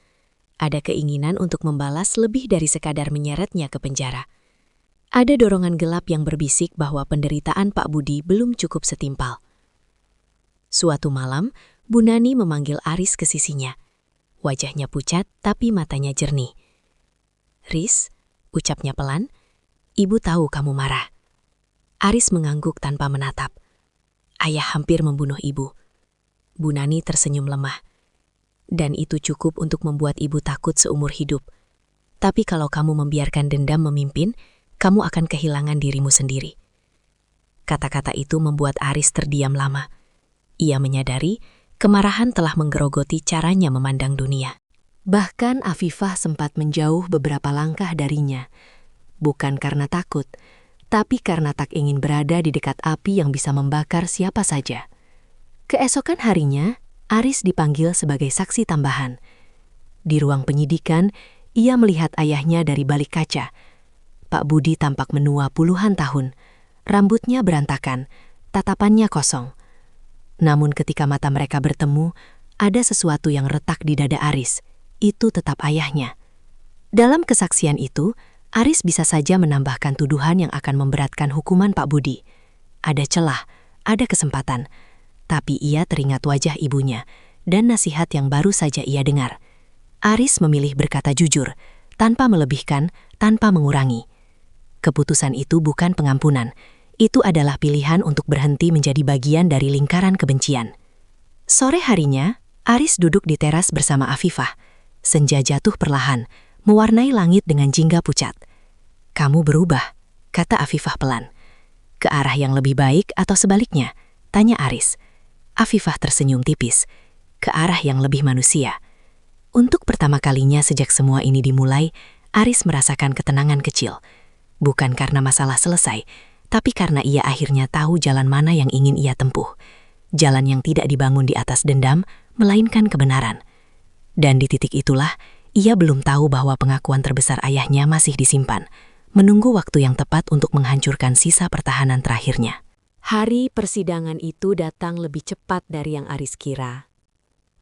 Ada keinginan untuk membalas lebih dari sekadar menyeretnya ke penjara. Ada dorongan gelap yang berbisik bahwa penderitaan Pak Budi belum cukup setimpal. Suatu malam, Bu Nani memanggil Aris ke sisinya. Wajahnya pucat tapi matanya jernih. "Riz," ucapnya pelan, "Ibu tahu kamu marah." Aris mengangguk tanpa menatap. "Ayah hampir membunuh ibu." Bu Nani tersenyum lemah. "Dan itu cukup untuk membuat ibu takut seumur hidup. Tapi kalau kamu membiarkan dendam memimpin, kamu akan kehilangan dirimu sendiri." Kata-kata itu membuat Aris terdiam lama. Ia menyadari kemarahan telah menggerogoti caranya memandang dunia. Bahkan Afifah sempat menjauh beberapa langkah darinya. Bukan karena takut, tapi karena tak ingin berada di dekat api yang bisa membakar siapa saja. Keesokan harinya, Aris dipanggil sebagai saksi tambahan. Di ruang penyidikan, ia melihat ayahnya dari balik kaca. Pak Budi tampak menua puluhan tahun. Rambutnya berantakan, tatapannya kosong. Namun ketika mata mereka bertemu, ada sesuatu yang retak di dada Aris. Itu tetap ayahnya. Dalam kesaksian itu, Aris bisa saja menambahkan tuduhan yang akan memberatkan hukuman Pak Budi. Ada celah, ada kesempatan. Tapi ia teringat wajah ibunya dan nasihat yang baru saja ia dengar. Aris memilih berkata jujur, tanpa melebihkan, tanpa mengurangi. Keputusan itu bukan pengampunan. Itu adalah pilihan untuk berhenti menjadi bagian dari lingkaran kebencian. Sore harinya, Aris duduk di teras bersama Afifah. Senja jatuh perlahan, mewarnai langit dengan jingga pucat. "Kamu berubah," kata Afifah pelan. "Ke arah yang lebih baik atau sebaliknya?" tanya Aris. Afifah tersenyum tipis. "Ke arah yang lebih manusia." Untuk pertama kalinya sejak semua ini dimulai, Aris merasakan ketenangan kecil. Bukan karena masalah selesai, tapi karena ia akhirnya tahu jalan mana yang ingin ia tempuh. Jalan yang tidak dibangun di atas dendam, melainkan kebenaran. Dan di titik itulah, ia belum tahu bahwa pengakuan terbesar ayahnya masih disimpan, menunggu waktu yang tepat untuk menghancurkan sisa pertahanan terakhirnya. Hari persidangan itu datang lebih cepat dari yang Aris kira.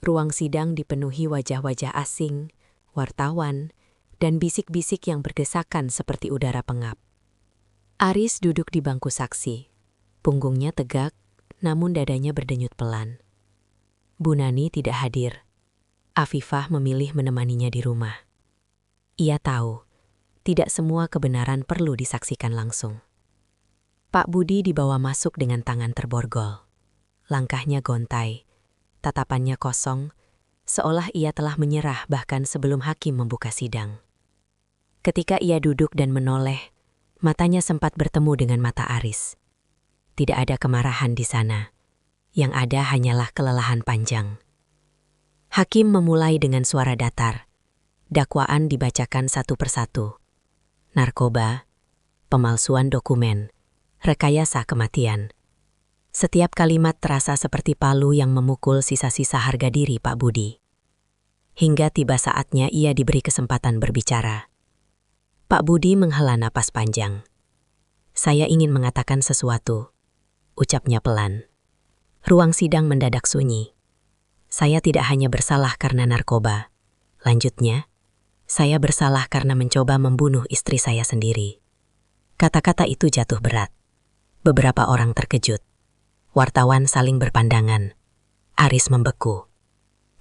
Ruang sidang dipenuhi wajah-wajah asing, wartawan, dan bisik-bisik yang berdesakan seperti udara pengap. Aris duduk di bangku saksi. Punggungnya tegak, namun dadanya berdenyut pelan. Bu Nani tidak hadir. Afifah memilih menemaninya di rumah. Ia tahu, tidak semua kebenaran perlu disaksikan langsung. Pak Budi dibawa masuk dengan tangan terborgol. Langkahnya gontai, tatapannya kosong, seolah ia telah menyerah bahkan sebelum hakim membuka sidang. Ketika ia duduk dan menoleh, matanya sempat bertemu dengan mata Aris. Tidak ada kemarahan di sana. Yang ada hanyalah kelelahan panjang. Hakim memulai dengan suara datar. Dakwaan dibacakan satu persatu. Narkoba, pemalsuan dokumen, rekayasa kematian. Setiap kalimat terasa seperti palu yang memukul sisa-sisa harga diri Pak Budi. Hingga tiba saatnya ia diberi kesempatan berbicara. Pak Budi menghela napas panjang. Saya ingin mengatakan sesuatu, ucapnya pelan. Ruang sidang mendadak sunyi. Saya tidak hanya bersalah karena narkoba. Lanjutnya, saya bersalah karena mencoba membunuh istri saya sendiri. Kata-kata itu jatuh berat. Beberapa orang terkejut. Wartawan saling berpandangan. Aris membeku.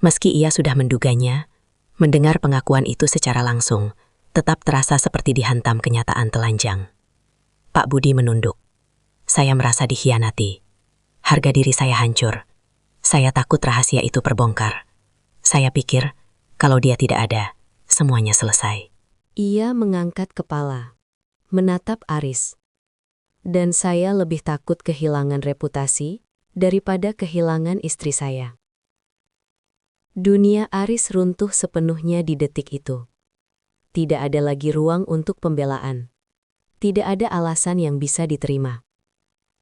Meski ia sudah menduganya, mendengar pengakuan itu secara langsung, tetap terasa seperti dihantam kenyataan telanjang. Pak Budi menunduk. Saya merasa dikhianati. Harga diri saya hancur. Saya takut rahasia itu terbongkar. Saya pikir, kalau dia tidak ada, semuanya selesai. Ia mengangkat kepala, menatap Aris. Dan saya lebih takut kehilangan reputasi daripada kehilangan istri saya. Dunia Aris runtuh sepenuhnya di detik itu. Tidak ada lagi ruang untuk pembelaan. Tidak ada alasan yang bisa diterima.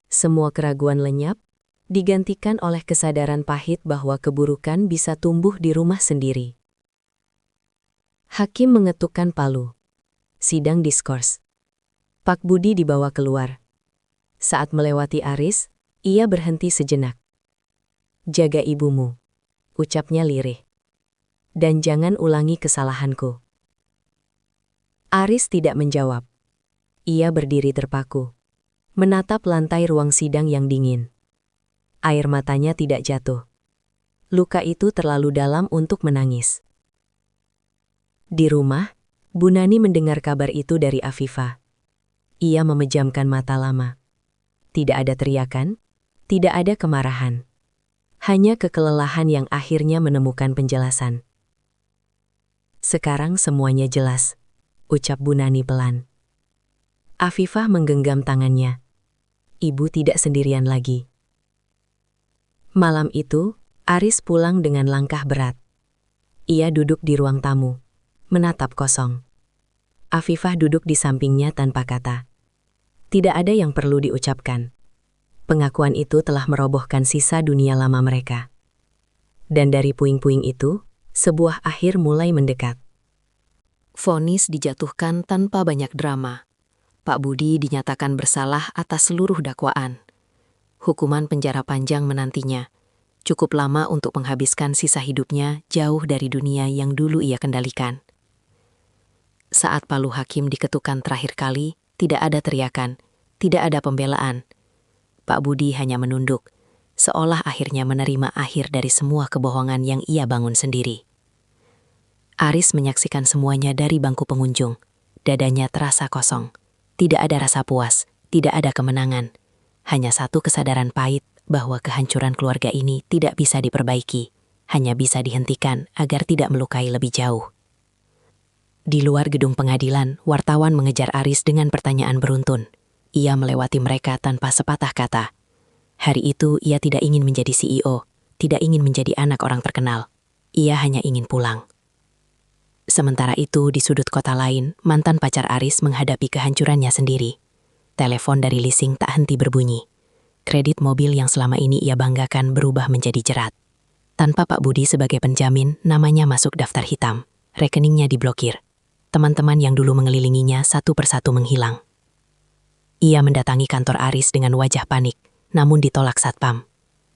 Semua keraguan lenyap, digantikan oleh kesadaran pahit bahwa keburukan bisa tumbuh di rumah sendiri. Hakim mengetukkan palu. Sidang diskors. Pak Budi dibawa keluar. Saat melewati Aris, ia berhenti sejenak. Jaga ibumu, ucapnya lirih. Dan jangan ulangi kesalahanku. Aris tidak menjawab. Ia berdiri terpaku, menatap lantai ruang sidang yang dingin. Air matanya tidak jatuh. Luka itu terlalu dalam untuk menangis. Di rumah, Bu Nani mendengar kabar itu dari Afifah. Ia memejamkan mata lama. Tidak ada teriakan, tidak ada kemarahan. Hanya kekelelahan yang akhirnya menemukan penjelasan. Sekarang semuanya jelas, ucap Bu Nani pelan. Afifah menggenggam tangannya. Ibu tidak sendirian lagi. Malam itu, Aris pulang dengan langkah berat. Ia duduk di ruang tamu, menatap kosong. Afifah duduk di sampingnya tanpa kata. Tidak ada yang perlu diucapkan. Pengakuan itu telah merobohkan sisa dunia lama mereka. Dan dari puing-puing itu, sebuah akhir mulai mendekat. Vonis dijatuhkan tanpa banyak drama. Pak Budi dinyatakan bersalah atas seluruh dakwaan. Hukuman penjara panjang menantinya. Cukup lama untuk menghabiskan sisa hidupnya jauh dari dunia yang dulu ia kendalikan. Saat palu hakim diketukkan terakhir kali, tidak ada teriakan, tidak ada pembelaan. Pak Budi hanya menunduk, seolah akhirnya menerima akhir dari semua kebohongan yang ia bangun sendiri. Aris menyaksikan semuanya dari bangku pengunjung. Dadanya terasa kosong. Tidak ada rasa puas, tidak ada kemenangan. Hanya satu kesadaran pahit bahwa kehancuran keluarga ini tidak bisa diperbaiki, hanya bisa dihentikan agar tidak melukai lebih jauh. Di luar gedung pengadilan, wartawan mengejar Aris dengan pertanyaan beruntun. Ia melewati mereka tanpa sepatah kata. Hari itu ia tidak ingin menjadi CEO, tidak ingin menjadi anak orang terkenal. Ia hanya ingin pulang. Sementara itu, di sudut kota lain, mantan pacar Aris menghadapi kehancurannya sendiri. Telepon dari leasing tak henti berbunyi. Kredit mobil yang selama ini ia banggakan berubah menjadi jerat. Tanpa Pak Budi sebagai penjamin, namanya masuk daftar hitam. Rekeningnya diblokir. Teman-teman yang dulu mengelilinginya satu persatu menghilang. Ia mendatangi kantor Aris dengan wajah panik, namun ditolak satpam.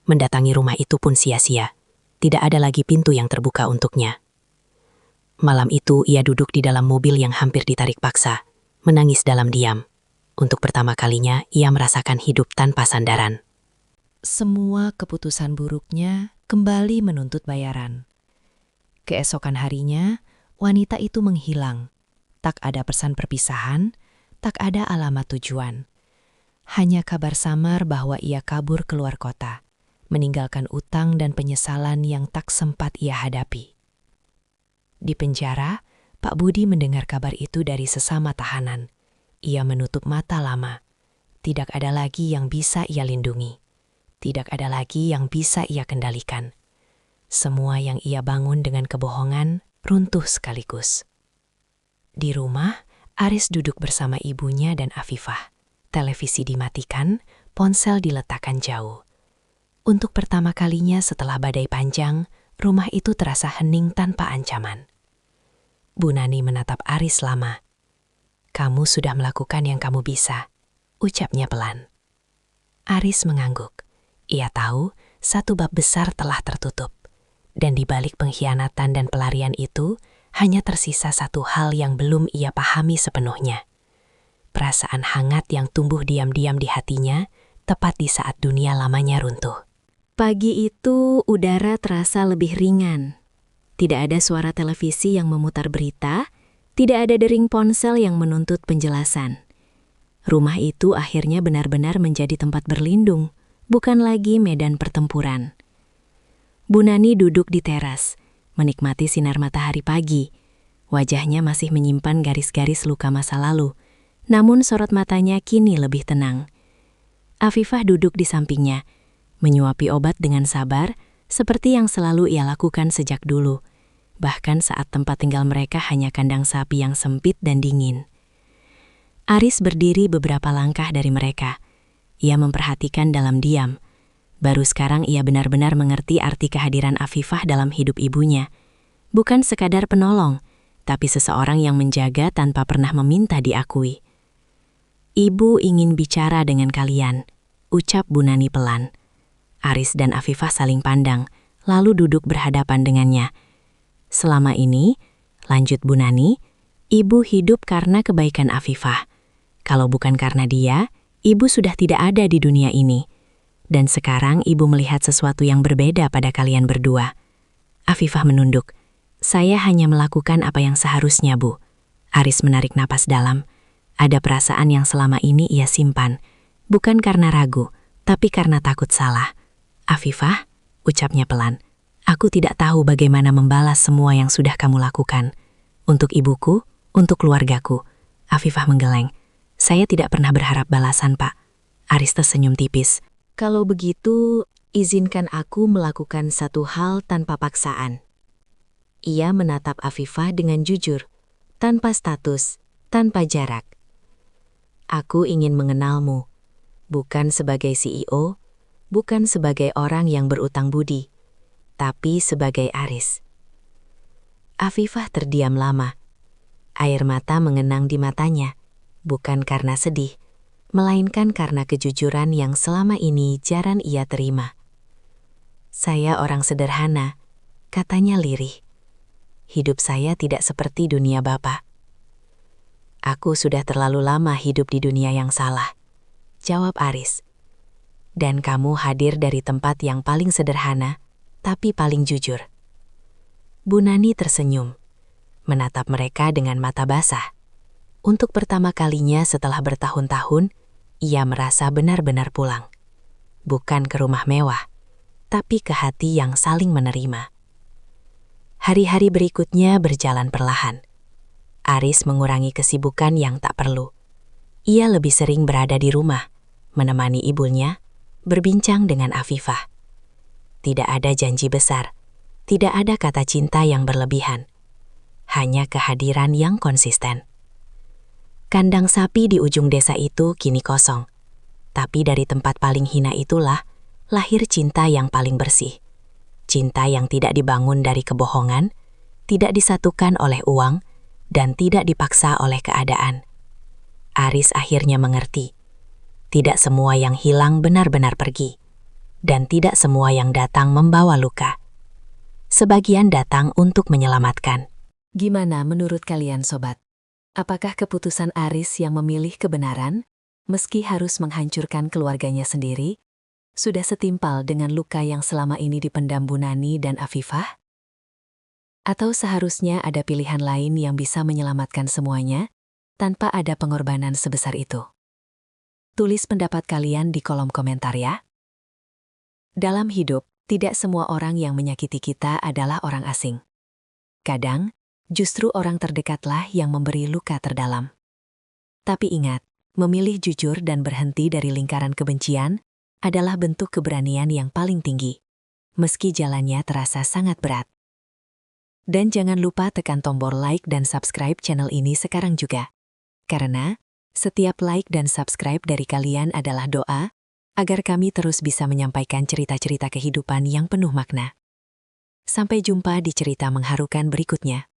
Mendatangi rumah itu pun sia-sia. Tidak ada lagi pintu yang terbuka untuknya. Malam itu ia duduk di dalam mobil yang hampir ditarik paksa, menangis dalam diam. Untuk pertama kalinya ia merasakan hidup tanpa sandaran. Semua keputusan buruknya kembali menuntut bayaran. Keesokan harinya, wanita itu menghilang. Tak ada pesan perpisahan, tak ada alamat tujuan. Hanya kabar samar bahwa ia kabur keluar kota, meninggalkan utang dan penyesalan yang tak sempat ia hadapi. Di penjara, Pak Budi mendengar kabar itu dari sesama tahanan. Ia menutup mata lama. Tidak ada lagi yang bisa ia lindungi. Tidak ada lagi yang bisa ia kendalikan. Semua yang ia bangun dengan kebohongan runtuh sekaligus. Di rumah, Aris duduk bersama ibunya dan Afifah. Televisi dimatikan, ponsel diletakkan jauh. Untuk pertama kalinya setelah badai panjang, rumah itu terasa hening tanpa ancaman. Bu Nani menatap Aris lama. "Kamu sudah melakukan yang kamu bisa," ucapnya pelan. Aris mengangguk. Ia tahu satu bab besar telah tertutup. Dan di balik pengkhianatan dan pelarian itu, hanya tersisa satu hal yang belum ia pahami sepenuhnya. Perasaan hangat yang tumbuh diam-diam di hatinya, tepat di saat dunia lamanya runtuh. Pagi itu udara terasa lebih ringan. Tidak ada suara televisi yang memutar berita, tidak ada dering ponsel yang menuntut penjelasan. Rumah itu akhirnya benar-benar menjadi tempat berlindung, bukan lagi medan pertempuran. Bu Nani duduk di teras, menikmati sinar matahari pagi. Wajahnya masih menyimpan garis-garis luka masa lalu, namun sorot matanya kini lebih tenang. Afifah duduk di sampingnya, menyuapi obat dengan sabar, seperti yang selalu ia lakukan sejak dulu, bahkan saat tempat tinggal mereka hanya kandang sapi yang sempit dan dingin. Aris berdiri beberapa langkah dari mereka. Ia memperhatikan dalam diam. Baru sekarang ia benar-benar mengerti arti kehadiran Afifah dalam hidup ibunya. Bukan sekadar penolong, tapi seseorang yang menjaga tanpa pernah meminta diakui. "Ibu ingin bicara dengan kalian," ucap Bu Nani pelan. Aris dan Afifah saling pandang, lalu duduk berhadapan dengannya. "Selama ini," lanjut Bu Nani, "ibu hidup karena kebaikan Afifah. Kalau bukan karena dia, ibu sudah tidak ada di dunia ini. Dan sekarang ibu melihat sesuatu yang berbeda pada kalian berdua." Afifah menunduk. "Saya hanya melakukan apa yang seharusnya, Bu." Aris menarik napas dalam. Ada perasaan yang selama ini ia simpan. Bukan karena ragu, tapi karena takut salah. "Afifah," ucapnya pelan, "aku tidak tahu bagaimana membalas semua yang sudah kamu lakukan. Untuk ibuku, untuk keluargaku." Afifah menggeleng. "Saya tidak pernah berharap balasan, Pak." Aris tersenyum tipis. "Kalau begitu, izinkan aku melakukan satu hal tanpa paksaan." Ia menatap Afifah dengan jujur, tanpa status, tanpa jarak. "Aku ingin mengenalmu, bukan sebagai CEO, bukan sebagai orang yang berutang budi, tapi sebagai Aris." Afifah terdiam lama. Air mata mengenang di matanya. Bukan karena sedih, melainkan karena kejujuran yang selama ini jarang ia terima. "Saya orang sederhana," katanya lirih. "Hidup saya tidak seperti dunia Bapak." "Aku sudah terlalu lama hidup di dunia yang salah," jawab Aris. "Dan kamu hadir dari tempat yang paling sederhana, tapi paling jujur." Bu Nani tersenyum, menatap mereka dengan mata basah. Untuk pertama kalinya setelah bertahun-tahun, ia merasa benar-benar pulang. Bukan ke rumah mewah, tapi ke hati yang saling menerima. Hari-hari berikutnya berjalan perlahan. Aris mengurangi kesibukan yang tak perlu. Ia lebih sering berada di rumah, menemani ibunya, berbincang dengan Afifah. Tidak ada janji besar, tidak ada kata cinta yang berlebihan. hanya kehadiran yang konsisten. Kandang sapi di ujung desa itu kini kosong. Tapi dari tempat paling hina itulah lahir cinta yang paling bersih. Cinta yang tidak dibangun dari kebohongan, tidak disatukan oleh uang, dan tidak dipaksa oleh keadaan. Aris akhirnya mengerti. Tidak semua yang hilang benar-benar pergi. Dan tidak semua yang datang membawa luka. Sebagian datang untuk menyelamatkan. Gimana menurut kalian sobat? Apakah keputusan Aris yang memilih kebenaran, meski harus menghancurkan keluarganya sendiri, sudah setimpal dengan luka yang selama ini dipendam Bu Nani dan Afifah? Atau seharusnya ada pilihan lain yang bisa menyelamatkan semuanya, tanpa ada pengorbanan sebesar itu? Tulis pendapat kalian di kolom komentar ya. Dalam hidup, tidak semua orang yang menyakiti kita adalah orang asing. Kadang, justru orang terdekatlah yang memberi luka terdalam. Tapi ingat, memilih jujur dan berhenti dari lingkaran kebencian adalah bentuk keberanian yang paling tinggi, meski jalannya terasa sangat berat. Dan jangan lupa tekan tombol like dan subscribe channel ini sekarang juga. Karena, setiap like dan subscribe dari kalian adalah doa, agar kami terus bisa menyampaikan cerita-cerita kehidupan yang penuh makna. Sampai jumpa di cerita mengharukan berikutnya.